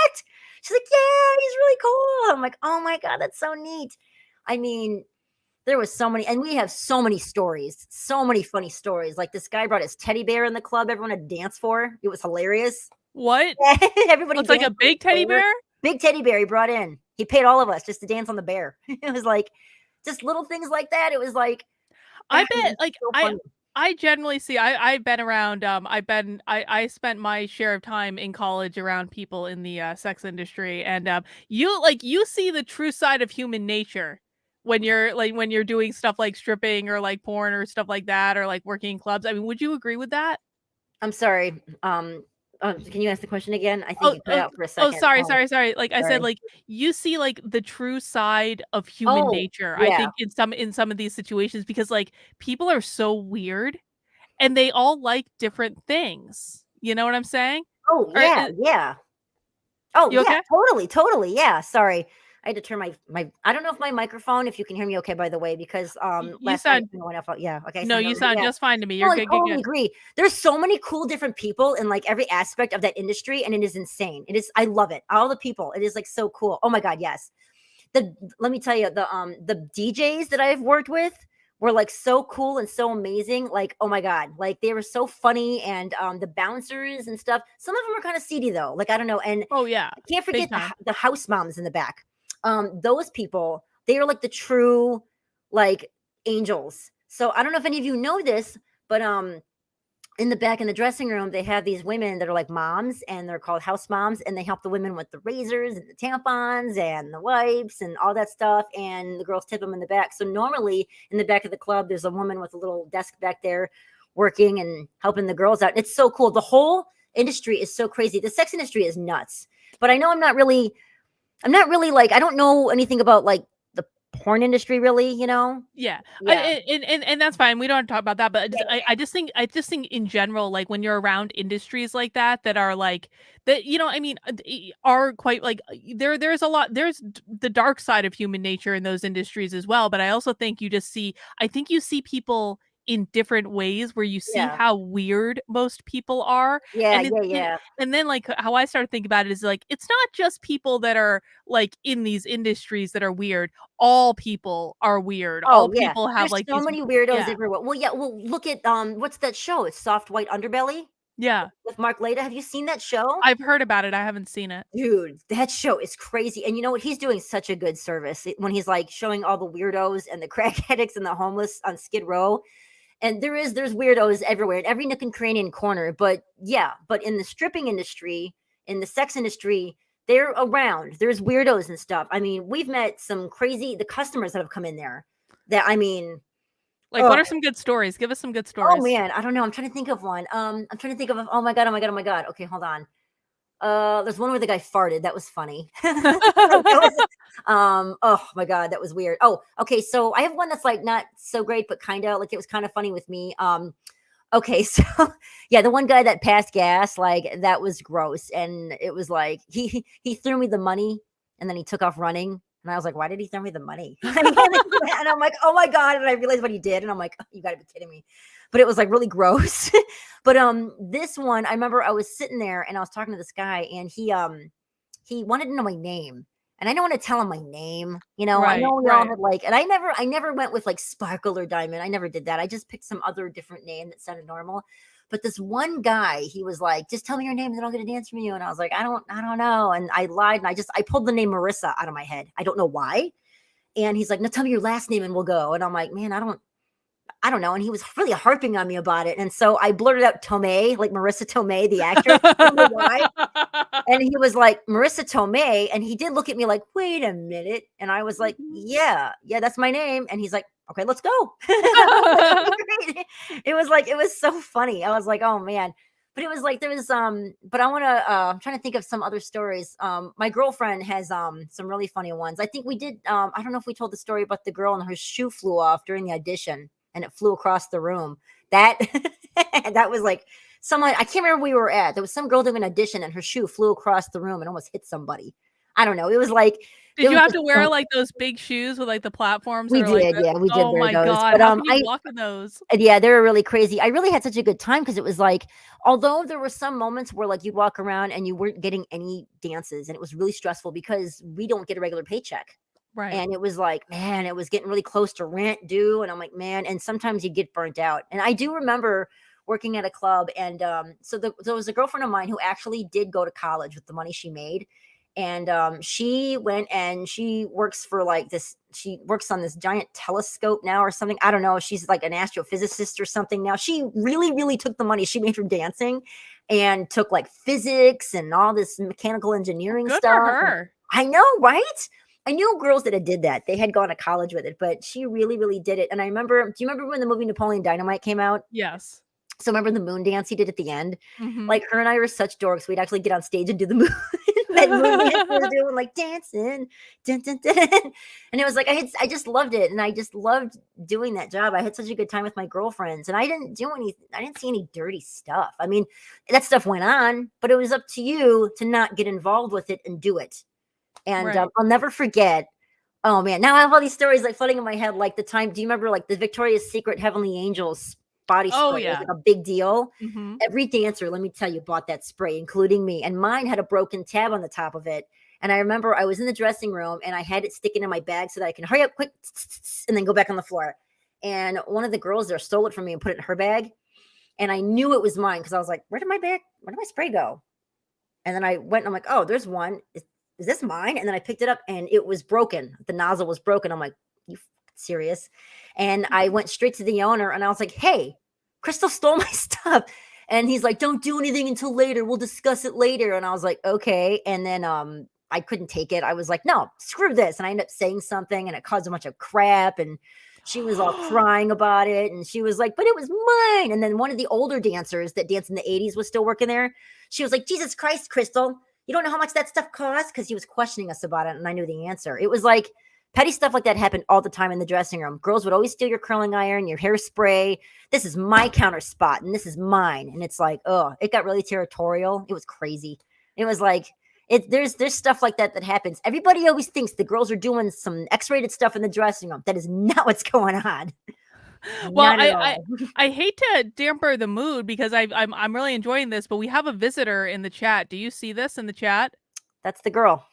She's like, yeah, he's really cool. I'm like, oh my God, that's so neat. I mean, there was so many, and we have so many stories, so many funny stories. Like this guy brought his teddy bear in the club, everyone had dance for. It was hilarious. What? Everybody It's like a big teddy bear? Big teddy bear he brought in. He paid all of us just to dance on the bear. It was like just little things like that. It was like, I bet, like, so I generally see, I've been around, I spent my share of time in college around people in the sex industry, and you see the true side of human nature when you're doing stuff like stripping or like porn or stuff like that, or like working in clubs. I mean, would you agree with that? I'm sorry. Can you ask the question again? I think you cut out for a second. Sorry. Like I said, like you see like the true side of human nature. Yeah. I think in some of these situations, because like people are so weird and they all like different things. You know what I'm saying? Oh yeah, yeah. Oh you okay? Yeah, totally. Yeah. Sorry. I had to turn my I don't know if my microphone, if you can hear me okay, by the way, because last time went off. Yeah, okay. No, you sound just fine to me. You're good. I totally agree. There's so many cool different people in like every aspect of that industry, and it is insane. It is, I love it. All the people, it is like so cool. Oh my God, yes. Let me tell you, the DJs that I've worked with were like so cool and so amazing. Like, oh my God, like they were so funny. And the bouncers and stuff, some of them are kind of seedy though. Like, I don't know. And oh yeah, I can't forget the house moms in the back. Those people, they are like the true like angels. So I don't know if any of you know this, but in the back in the dressing room, they have these women that are like moms, and they're called house moms, and they help the women with the razors and the tampons and the wipes and all that stuff. And the girls tip them in the back. So normally in the back of the club, there's a woman with a little desk back there working and helping the girls out. It's so cool. The whole industry is so crazy. The sex industry is nuts. But I know I'm not really like, I don't know anything about like the porn industry really, you know? Yeah. And that's fine. We don't have to talk about that, but I just think in general, like when you're around industries like that are like that, you know, I mean, are quite like there's the dark side of human nature in those industries as well. But I also think you see people in different ways where you see how weird most people are. And then like how I started thinking about it is like, it's not just people that are like in these industries that are weird. All people are weird. All people have like so many weirdos everywhere. Well, look at what's that show? It's Soft White Underbelly. Yeah. With Mark Leda. Have you seen that show? I've heard about it. I haven't seen it. Dude, that show is crazy. And you know what? He's doing such a good service when he's like showing all the weirdos and the crack addicts and the homeless on Skid Row. And there's weirdos everywhere in every nook and cranny and corner. But in the stripping industry, in the sex industry, they're around. There's weirdos and stuff. I mean, we've met some the customers that have come in there that, I mean, like, what are some good stories? Give us some good stories. Oh man, I don't know. I'm trying to think of one. I'm trying to think of, oh my God. Okay, hold on. There's one where the guy farted. That was funny. Oh my God, that was weird. Oh, okay. So I have one that's like not so great, but kind of like it was kind of funny with me. Okay, so yeah, the one guy that passed gas, like that was gross. And it was like he threw me the money and then he took off running. And I was like, why did he throw me the money? And I'm like, oh my God. And I realized what he did. And I'm like, oh, you gotta be kidding me. But it was like really gross. But this one, I remember I was sitting there and I was talking to this guy and he wanted to know my name. And I don't want to tell him my name. I Right, know we all right. had like, and I never went with like Sparkle or Diamond. I never did that. I just picked some other different name that sounded normal. But this one guy, he was like, just tell me your name and then I'll get a dance from you. And I was like, I don't know. And I lied and I pulled the name Marissa out of my head. I don't know why. And he's like, no, tell me your last name and we'll go. And I'm like, man, I don't know. And he was really harping on me about it. And so I blurted out Tomei, like Marissa Tomei, the actress. I don't know why. And he was like, Marissa Tomei. And he did look at me like, wait a minute. And I was like, yeah, that's my name. And he's like, okay, let's go. It was so funny. I was like, oh man. But it was like there was but I'm trying to think of some other stories. My girlfriend has some really funny ones. I think we did I don't know if we told the story about the girl and her shoe flew off during the audition and it flew across the room. That that was like someone, I can't remember where we were at. There was some girl doing an audition and her shoe flew across the room and almost hit somebody. I don't know. It was like it Did you was have just to wear, like, those big shoes with, like, the platforms that we are like did, that? yeah, we did Oh wear my those. god, But how can you walk in those? yeah, they were really crazy. I really had such a good time because it was like, although there were some moments where like you'd walk around and you weren't getting any dances, and it was really stressful because we don't get a regular paycheck. Right. And it was like, man, it was getting really close to rent due. And I'm like, man, and sometimes you get burnt out. And I do remember working at a club. And there was a girlfriend of mine who actually did go to college with the money she made. And she went and she works for like this, she works on this giant telescope now or something. I don't know. She's like an astrophysicist or something now. She really, really took the money she made from dancing and took like physics and all this mechanical engineering Good for stuff. her. I know, right? I knew girls that had did that. They had gone to college with it, but she really, really did it. And I remember, do you remember when the movie Napoleon Dynamite came out? Yes. So remember the moon dance he did at the end? Mhm. Like her and I were such dorks. We'd actually get on stage and do the moon, that moon dance we were doing, like dancing, dun, dun, dun. And it was like I just loved it, and I just loved doing that job. I had such a good time with my girlfriends, and I didn't see any dirty stuff. I mean, that stuff went on, but it was up to you to not get involved with it and do it. And Right. I'll never forget. Oh man, now I have all these stories like flooding in my head. Like the time, do you remember like the Victoria's Secret Heavenly Angels body Oh, spray? It was yeah. like a big deal. Mhm. Every dancer, let me tell you, bought that spray, including me. And mine had a broken tab on the top of it. And I remember I was in the dressing room and I had it sticking in my bag so that I can hurry up quick and then go back on the floor. And one of the girls there stole it from me and put it in her bag. And I knew it was mine because I was like, where did my spray go? And then I went and I'm like, oh, there's one. Is this mine? And then I picked it up and it was broken. The nozzle was broken. I'm like, you serious? And I went straight to the owner and I was like, hey, Crystal stole my stuff. And he's like, don't do anything until later. We'll discuss it later. And I was like, okay. And then I couldn't take it. I was like, no, screw this. And I ended up saying something and it caused a bunch of crap. And she was all crying about it. And she was like, but it was mine. And then one of the older dancers that danced in the 80s was still working there. She was like, Jesus Christ, Crystal, you don't know how much that stuff costs? Because he was questioning us about it. And I knew the answer. It was like petty stuff like that happened all the time in the dressing room. Girls would always steal your curling iron, your hairspray. This is my counter spot and this is mine. And it's like, oh, it got really territorial. It was crazy. It was like, there's stuff like that happens. Everybody always thinks the girls are doing some X-rated stuff in the dressing room. That is not what's going on. Well, Not at all. I hate to damper the mood because I'm really enjoying this, but we have a visitor in the chat. Do you see this in the chat? That's the girl.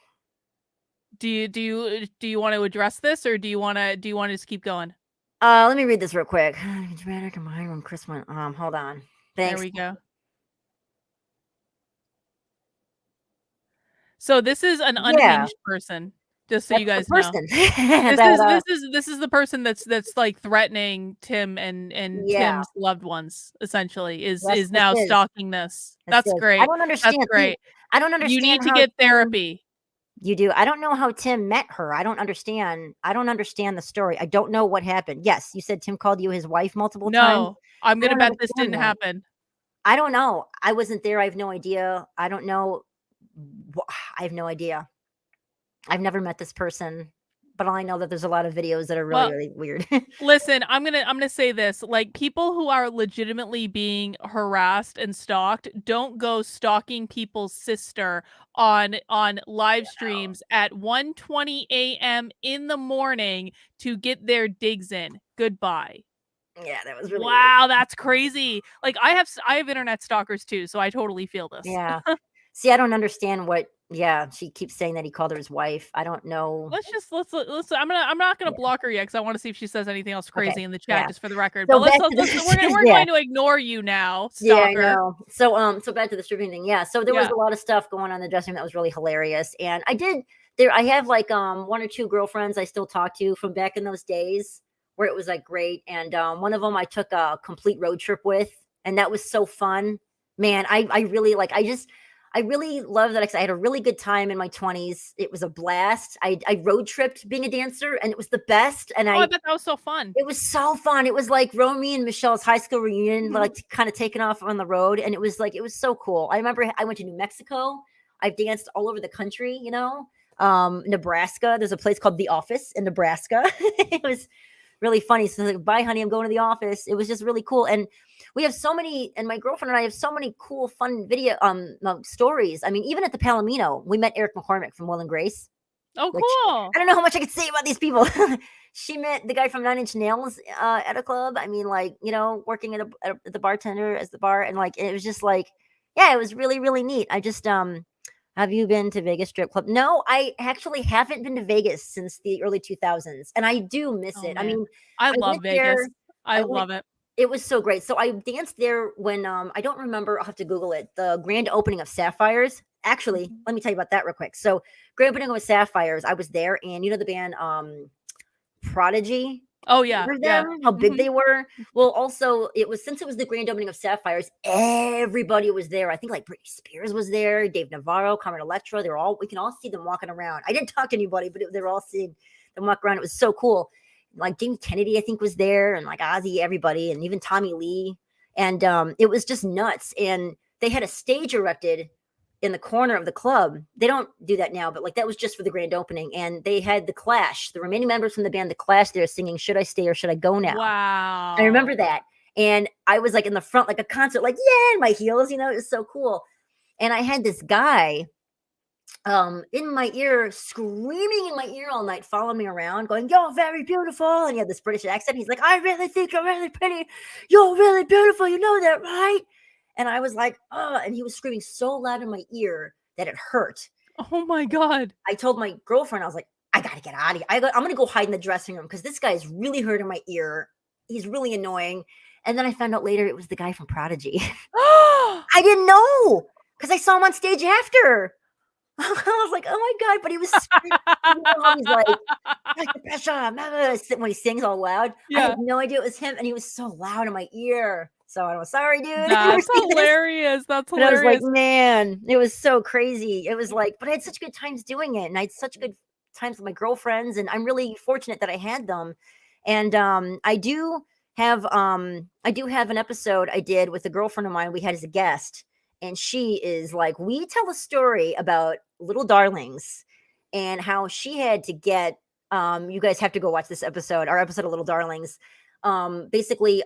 Do you want to address this or do you want to just keep going? Let me read this real quick. Chris went. Hold on. Thanks. There we go. So this is an unhinged person, just so you guys know. This is the person that's like threatening Tim and Yeah. Tim's loved ones, essentially, is Yes, now this is. stalking this. This That's is. great. I don't understand. That's great. I don't understand. You need to how get Tim- therapy. You do. I don't know how Tim met her. I don't understand. I don't understand the story. I don't know what happened. Yes, you said Tim called you his wife multiple times. No, I'm I gonna don't bet this understand didn't that. happen. I don't know. I wasn't there. I have no idea. I don't know. I have no idea. I've never met this person, but I know that there's a lot of videos that are really, Well, really weird. listen, I'm gonna say this. Like, people who are legitimately being harassed and stalked, don't go stalking people's sister on live streams at 1:20 a.m. in the morning to get their digs in. Goodbye. Yeah, that was really weird. Wow, that's crazy. Like, I have internet stalkers too, so I totally feel this. Yeah. See, I don't understand what yeah, she keeps saying that he called her his wife. I don't know. Let's I'm not gonna Yeah. block her yet because I want to see if she says anything else Okay. crisy in the chat Yeah. just for the record. But So back to we're yeah. going to ignore you now, Yeah, I stalker. know. So back to the stripping thing. Yeah. So there was Yeah. a lot of stuff going on in the dressing room that was really hilarious. And I have like one or two girlfriends I still talk to from back in those days where it was like great. And one of them I took a complete road trip with, and that was so fun. Man, I really like I really love that 'cause I had a really good time in my 20s. It was a blast. I road tripped being a dancer and it was the best. And Oh, I bet that was so fun. it was so fun. It was like Romy and Michelle's high school reunion, like kind of taking off on the road. And it was like, it was so cool. I remember I went to New Mexico. I've danced all over the country, Nebraska. There's a place called The Office in Nebraska. It was really funny. So like, bye, honey, I'm going to the office. It was just really cool. And we have so many, and my girlfriend and I have so many cool, fun video stories. I mean, even at the Palomino, we met Eric McCormick from Will and Grace. Oh, Which cool. I don't know how much I could say about these people. She met the guy from Nine Inch Nails at a club. I mean, like, working at the bartender as the bar, and like it was just like, yeah, it was really really neat. I just have you been to Vegas strip club? No, I actually haven't been to Vegas since the early 2000s, and I do miss Oh, it. I man. mean, I I love went there. Vegas. I I went. love it. It was so great. So I danced there when I don't remember. I'll have to Google it. The grand opening of Sapphires. Actually, Mhm. let me tell you about that real quick. So grand opening of Sapphires, I was there, and you know the band Prodigy. Oh, yeah. Remember Yeah. them? How big Mhm. they were? Well, also it was since it was the grand opening of Sapphires, everybody was there. I think like Britney Spears was there, Dave Navarro, Carmen Electra. They were all we can all see them walking around. I didn't talk to anybody, but they were all seeing them walk around. It was so cool. Like Jamie Kennedy, I think, was there, and like Ozzy, everybody, and even Tommy Lee. And it was just nuts. And they had a stage erected in the corner of the club. They don't do that now, but like that was just for the grand opening. And they had the Clash, the remaining members from the band, the Clash, there singing "Should I Stay or Should I Go Now." I Wow. remember that. And I was like in the front, like a concert, like, yeah, in my heels, it was so cool. And I had this guy in my ear, screaming in my ear all night, following me around, going, "You're very beautiful." And he had this British accent. He's like, "I really think you're really pretty. You're really beautiful. You know that, right?" And I was like, "Oh," and he was screaming so loud in my ear that it hurt. Oh my god. I told my girlfriend, I was like, "I gotta get out of here. I'm gonna go hide in the dressing room because this guy is really hurting my ear. He's really annoying." And then I found out later it was the guy from Prodigy. I didn't know because I saw him on stage after. I was like, "Oh my god!" But he was screaming. How he's like, "Like the pressure," when he sings all loud. I had Yeah. no idea it was him, and he was so loud in my ear. So I was sorry, dude, if you ever That's see this. hilarious. That's But I was like, hilarious. man, it was so crazy. It was like, but I had such good times doing it, and I had such good times with my girlfriends, and I'm really fortunate that I had them. And I do have an episode I did with a girlfriend of mine we had as a guest, and she is like, we tell a story about little darlings and how she had to get you guys have to go watch this episode, our episode of Little Darlings. Basically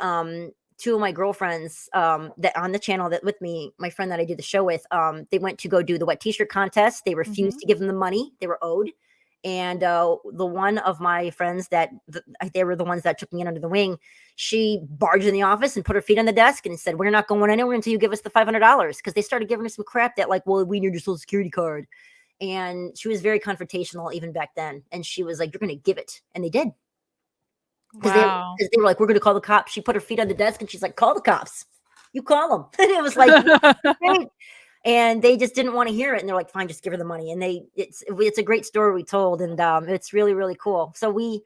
two of my girlfriends that on the channel that with me, my friend that I do the show with, they went to go do the wet t-shirt contest. They refused to give them the money they were owed. And the one of my friends they were the ones that took me in under the wing, she barged in the office and put her feet on the desk and said, "We're not going anywhere until you give us the $500." Because they started giving her some crap that like, "Well, we need your social security card." And she was very confrontational even back then. And she was like, "You're going to give it." And they did. Because Wow. they were like, "We're going to call the cops." She put her feet on the desk and she's like, "Call the cops. You call them." And it was like, great. And they just didn't want to hear it. And they're like, "Fine, just give her the money." And it's a great story we told. And it's really, really cool. So man,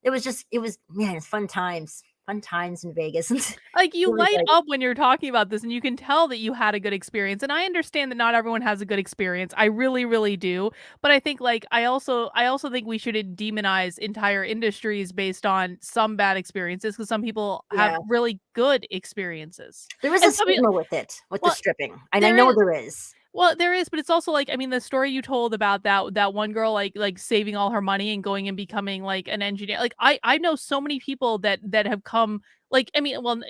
it's fun times in Vegas. Like, It you was light like, up when you're talking about this, and you can tell that you had a good experience, and I understand that not everyone has a good experience. I really, really do. But I think, like, I also think we shouldn't demonize entire industries based on some bad experiences, because some people have yeah, really good experiences. there is a And some people stigma with it, with the well, stripping. And I there know is there is. Well, there is, but it's also like, I mean, the story you told about that one girl like saving all her money and going and becoming like an engineer. Like I know so many people that have come like I mean, well,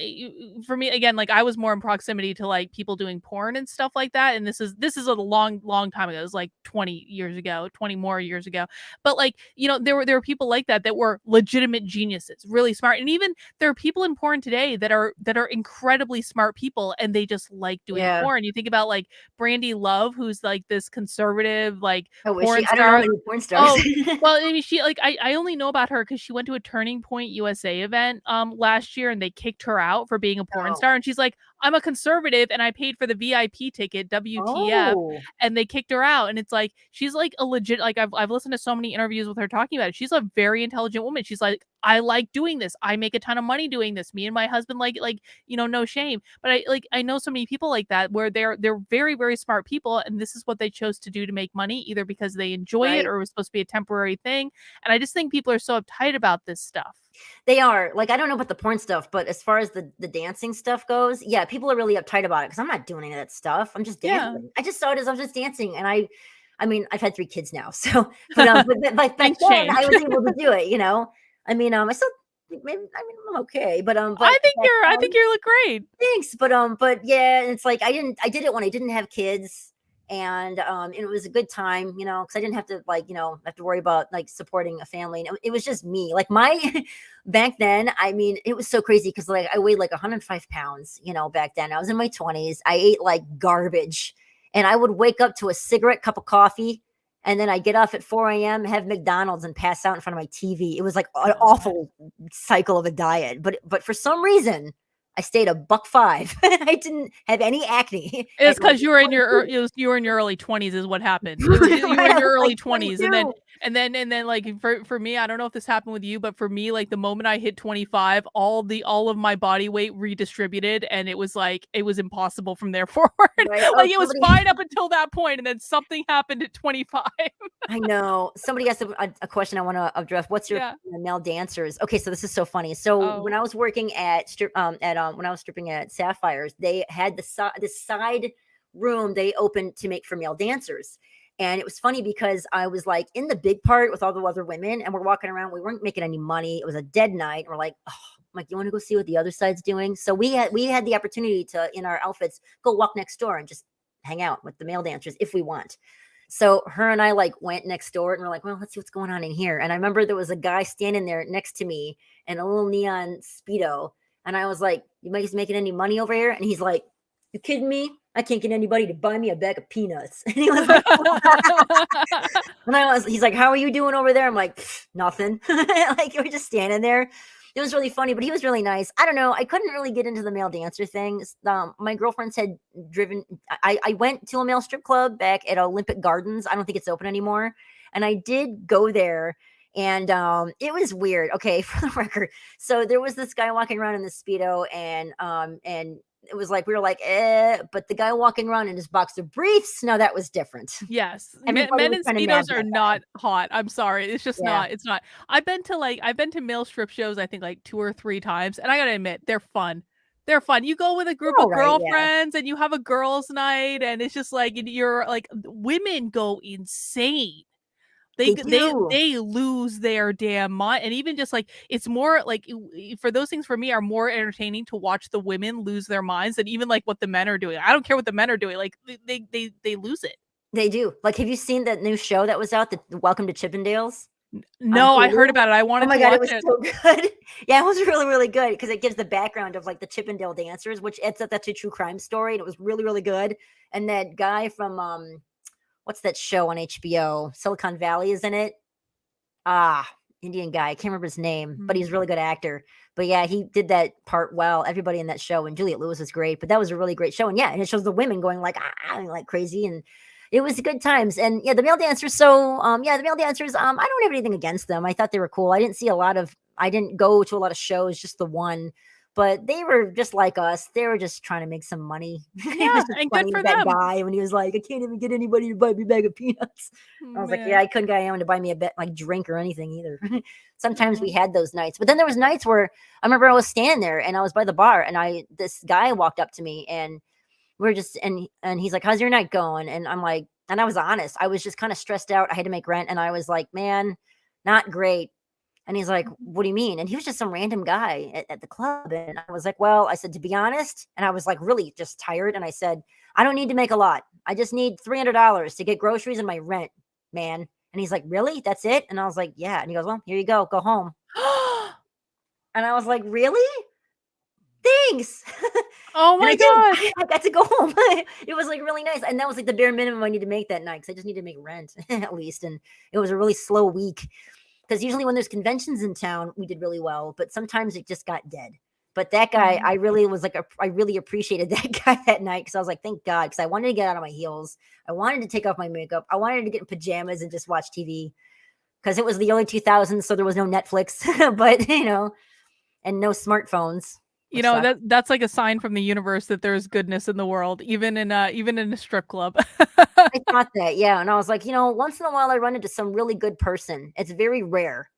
for me again, like I was more in proximity to like people doing porn and stuff like that, and this is a long time ago. It was like 20 years ago, 20 more years ago. But like there were people like that were legitimate geniuses, really smart, and even there are people in porn today that are incredibly smart people, and they just like doing Yeah. porn. You think about like Brandy Love, who's like this conservative, like Oh, is she? porn I don't know star. any porn stars. Oh, well, I mean, she like I only know about her because she went to a Turning Point USA event last year and they kicked her out for being a porn Oh. star. And she's like, I'm a conservative and I paid for the VIP ticket, WTF, Oh. and they kicked her out. And it's like she's like a legit like I've listened to so many interviews with her talking about it. She's a very intelligent woman. She's like, I like doing this. I make a ton of money doing this. Me and my husband like no shame. But I know so many people like that where they're very, very smart people, and this is what they chose to do to make money, either because they enjoy it Right. or it was supposed to be a temporary thing. And I just think people are so uptight about this stuff. They are. Like, I don't know about the porn stuff, but as far as the dancing stuff goes, yeah, people are really uptight about it because I'm not doing any of that stuff. I'm just Yeah. dancing. I just saw it as I was just dancing, and I mean, I've had 3 kids now, so but back Things then change. I was able to do it, you know? I mean, I still maybe I mean, I'm okay, but back I think then you look great. thanks, but yeah, it's like I did it when I didn't have kids, and it was a good time, you know, because I didn't have to like, you know, have to worry about like supporting a family. And it was just me. Like my back then, I mean, it was so crazy because like I weighed like 105 pounds, you know, back then. I was in my 20s. I ate like garbage. And I would wake up to a cigarette, cup of coffee, and then I get off at 4 a.m., have McDonald's, and pass out in front of my TV. It was like an Oh my. awful cycle of a diet. But for some reason, I stayed a buck 5. I didn't have any acne It's at like because you were in your 22. you were in your early 20s is what happened. It was you were Right, in I your was like early 20s, and then 22. like for me, I don't know if this happened with you, but for me, like the moment I hit 25, all of my body weight redistributed, and it was like it was impossible from there forward. Right? Oh, Like it was somebody fine up until that point, and then something happened at 25. I know. Somebody asked a question I wanna address. What's your Yeah. male dancers? Okay, so this is so funny. So when Oh. I was working when I was stripping at Sapphires, they had this side room they opened to make for male dancers. And it was funny because I was like in the big part with all the other women, and we're walking around. We weren't making any money. It was a dead night. And we're like, oh, I'm like, you want to go see what the other side's doing? So we had the opportunity to, in our outfits, go walk next door and just hang out with the male dancers if we want. So her and I like went next door and we're like, well, let's see what's going on in here. And I remember there was a guy standing there next to me in a little neon Speedo. And I was like, you guys making any money over here? And he's like, you kidding me? I can't get anybody to buy me a bag of peanuts. And he was like, he's like, how are you doing over there? I'm like, nothing. Like, we're just standing there. It was really funny, but he was really nice. I don't know. I couldn't really get into the male dancer things. My girlfriends had driven. I went to a male strip club back at Olympic Gardens. I don't think it's open anymore. And I did go there, and it was weird. Okay, for the record. So there was this guy walking around in the Speedo, and it was like we were like, but the guy walking around in his boxer briefs. Now that was different. Yes. Everybody Men was in kind of mad Speedos at are that guy. not hot. I'm sorry. It's just Yeah, not. It's not. I've been to male strip shows, I think like 2 or 3 times, and I gotta admit, they're fun. They're fun. You go with a group they're all of right. Yeah, girlfriends and you have a girls' night, and it's just like you're like women go insane. they do. They lose their damn mind, and even just like it's more like for those things for me are more entertaining to watch the women lose their minds than even like what the men are doing. I don't care what the men are doing. Like they lose it. They do. Like, have you seen that new show that was out, the Welcome to Chippendales on No, I heard Hulu? about it. I Oh wanted my to god, it watch was it. so good. Yeah, it was really, really good because it gives the background of like the Chippendale dancers, which that's a true crime story, and it was really, really good. And that guy from what's that show on HBO? Silicon Valley is in it. Ah, Indian guy. I can't remember his name, but he's a Mm. really good actor. But yeah, he did that part well. Everybody in that show, and Juliette Lewis was great. But that was a really great show. And yeah, and it shows the women going like like crazy, and it was good times. And yeah, the male dancers. So yeah, the male dancers. I don't have anything against them. I thought they were cool. I didn't see a lot of. I didn't go to a lot of shows. Just the one. But they were just like us. They were just trying to make some money. It Yeah, was just and good funny for that them. guy when he was like, "I can't even get anybody to buy me a bag of peanuts." I was like, "Yeah, Man. I couldn't get anyone to buy me a like drink or anything either." Sometimes we Oh. had those nights, but then there was nights where I remember I was standing there and I was by the bar, and this guy walked up to me, and we're just and he's like, "How's your night going?" And I'm like, and I was honest. I was just kind of stressed out. I had to make rent, and I was like, "Man, not great." And he's like, "What do you mean?" And he was just some random guy at the club. And I was like, "Well," I said, "to be honest," and I was like really just tired. And I said, "I don't need to make a lot. I just need $300 to get groceries and my rent, man." And he's like, "Really? That's it?" And I was like, "Yeah." And he goes, "Well, here you go. Go home." And I was like, "Really? Thanks." Oh And my I did. gosh. I got to go home. It was like really nice. And that was like the bare minimum I need to make that night because I just need to make rent at least. And it was a really slow week because usually when there's conventions in town, we did really well, but sometimes it just got dead. But that guy, I really was like, I really appreciated that guy that night because I was like, thank God, because I wanted to get out of my heels. I wanted to take off my makeup. I wanted to get in pajamas and just watch TV because it was the early 2000s, so there was no Netflix, but and no smartphones, You which know, sucked. that's like a sign from the universe that there's goodness in the world, even in a strip club. I thought that, yeah, and I was like, once in a while I run into some really good person. It's very rare,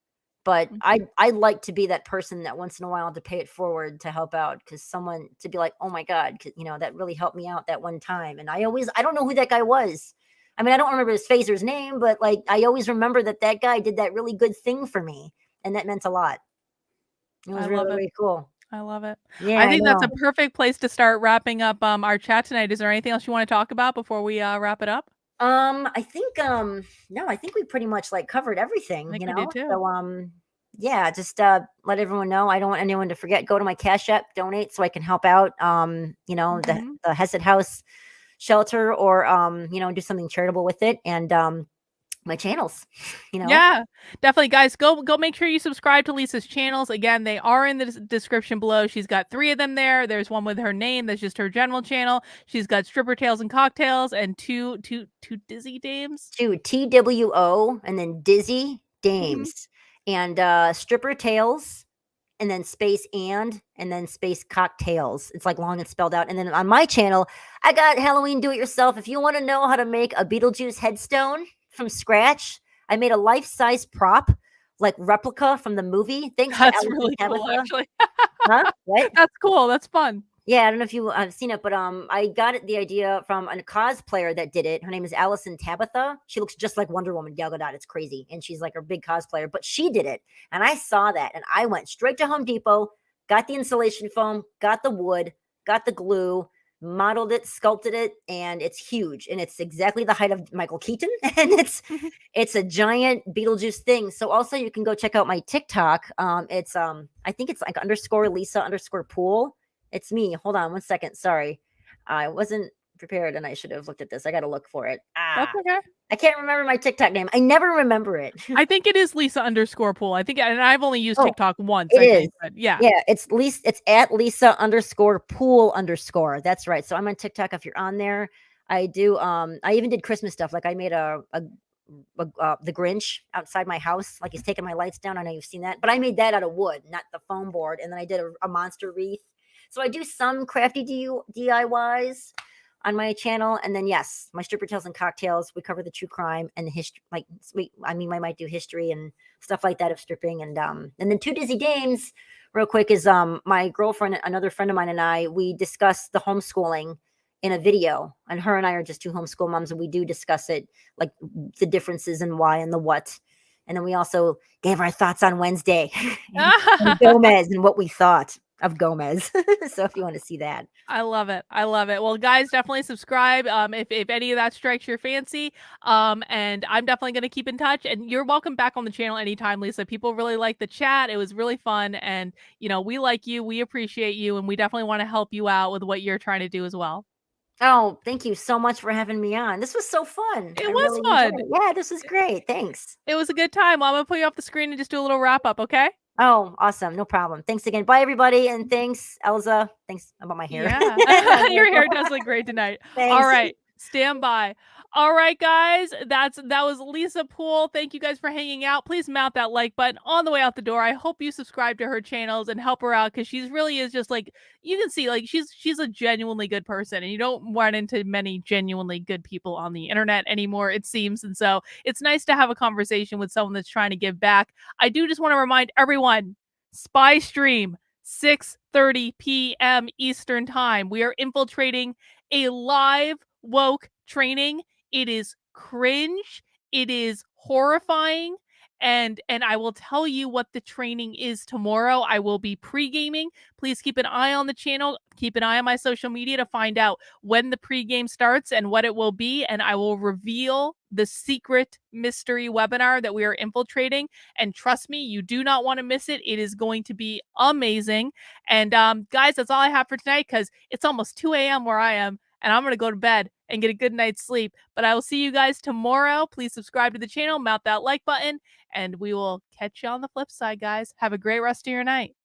but Mhm. I like to be that person that once in a while to pay it forward to help out because someone to be like, oh my god, that really helped me out that one time. And I don't know who that guy was. I mean, I don't remember his face or his name, but like I always remember that guy did that really good thing for me, and that meant a lot. It was I really love it. really cool. I love it. Yeah, I I think that's a know. perfect place to start wrapping up, our chat tonight. Is there anything else you wanna talk about before we, wrap it up? I think no, I think we pretty much like covered I everything, think we did too. So yeah, just let everyone know. I don't want anyone to forget. Go to my Cash App, donate so I can help out Mhm. the Hesed House shelter or do something charitable with it and my channels, you know. Yeah, definitely, guys. Go make sure you subscribe to Lisa's channels. Again, they are in the description below. She's got 3 of them there. There's one with her name. That's just her general channel. She's got stripper tales and cocktails and two dizzy dames. To TWO and then Dizzy Mhm. Dames and Stripper Tales and then space and then space cocktails. It's like long and spelled out. And then on my channel, I got Halloween do it yourself. If you want to know how to make a Beetlejuice headstone from scratch, I made a life size prop, like replica from the movie. Thanks to That's Alice and really cool, Tabitha. actually. Huh? What? That's cool. That's fun. Yeah, I don't know if you have seen it, but I got the idea from a cosplayer that did it. Her name is Allison Tabitha. She looks just like Wonder Woman, Gal Gadot. It's crazy, and she's like a big cosplayer. But she did it, and I saw that, and I went straight to Home Depot, got the insulation foam, got the wood, got the glue, modeled it, sculpted it, and it's huge, and it's exactly the height of Michael Keaton, and it's a giant Beetlejuice thing. So also you can go check out my TikTok. It's I think it's like underscore Lisa underscore Poole. It's me. Hold on one second. Sorry. I wasn't prepared and I should have looked at this. I got to look for it. That's okay. I can't remember my TikTok name. I never remember it. I think it is Lisa underscore Poole. I think, and I've only used Oh, TikTok once, it I is. think, but yeah. Yeah, it's at Lisa underscore Poole underscore. That's right. So I'm on TikTok if you're on there. I do I even did Christmas stuff. Like I made the Grinch outside my house. Like he's taking my lights down. I know you've seen that. But I made that out of wood, not the foam board. And then I did a monster wreath. So I do some crafty DIYs on my channel. And then yes, my stripper tales and cocktails. We cover the true crime and the history. Like I mean, I might do history and stuff like that of stripping. And then Two Dizzy Dames, real quick, is my girlfriend, another friend of mine, and I, we discussed the homeschooling in a video. And her and I are just two homeschool moms, and we do discuss it, like the differences and why and the what. And then we also gave our thoughts on Wednesday and Gomez and what we thought of Gomez. So if you want to see that. I love it. I love it. Well, guys, definitely subscribe if any of that strikes your fancy. And I'm definitely going to keep in touch. And you're welcome back on the channel anytime, Lisa. People really like the chat. It was really fun. And, we like you. We appreciate you. And we definitely want to help you out with what you're trying to do as well. Oh, thank you so much for having me on. This was so fun. It I was really enjoyed fun. it. Yeah, this was great. Thanks. It was a good time. Well, I'm going to put you off the screen and just do a little wrap up, okay? Oh, awesome. No problem. Thanks again. Bye, everybody. And thanks, Elza. Thanks about my hair. Yeah. Your hair does look great tonight. All Thanks. right. Stand by. All right, guys. That was Lisa Poole. Thank you guys for hanging out. Please mount that like button on the way out the door. I hope you subscribe to her channels and help her out because she's really is just like you can see, like she's a genuinely good person, and you don't run into many genuinely good people on the internet anymore, it seems. And so it's nice to have a conversation with someone that's trying to give back. I do just want to remind everyone, Spy Stream, 6:30 p.m. Eastern time. We are infiltrating a live woke training. It is cringe. It is horrifying. And I will tell you what the training is tomorrow. I will be pre-gaming. Please keep an eye on the channel. Keep an eye on my social media to find out when the pre-game starts and what it will be. And I will reveal the secret mystery webinar that we are infiltrating. And trust me, you do not want to miss it. It is going to be amazing. And guys, that's all I have for tonight because it's almost 2 a.m. where I am. And I'm going to go to bed and get a good night's sleep. But I will see you guys tomorrow. Please subscribe to the channel, mount that like button, and we will catch you on the flip side, guys. Have a great rest of your night.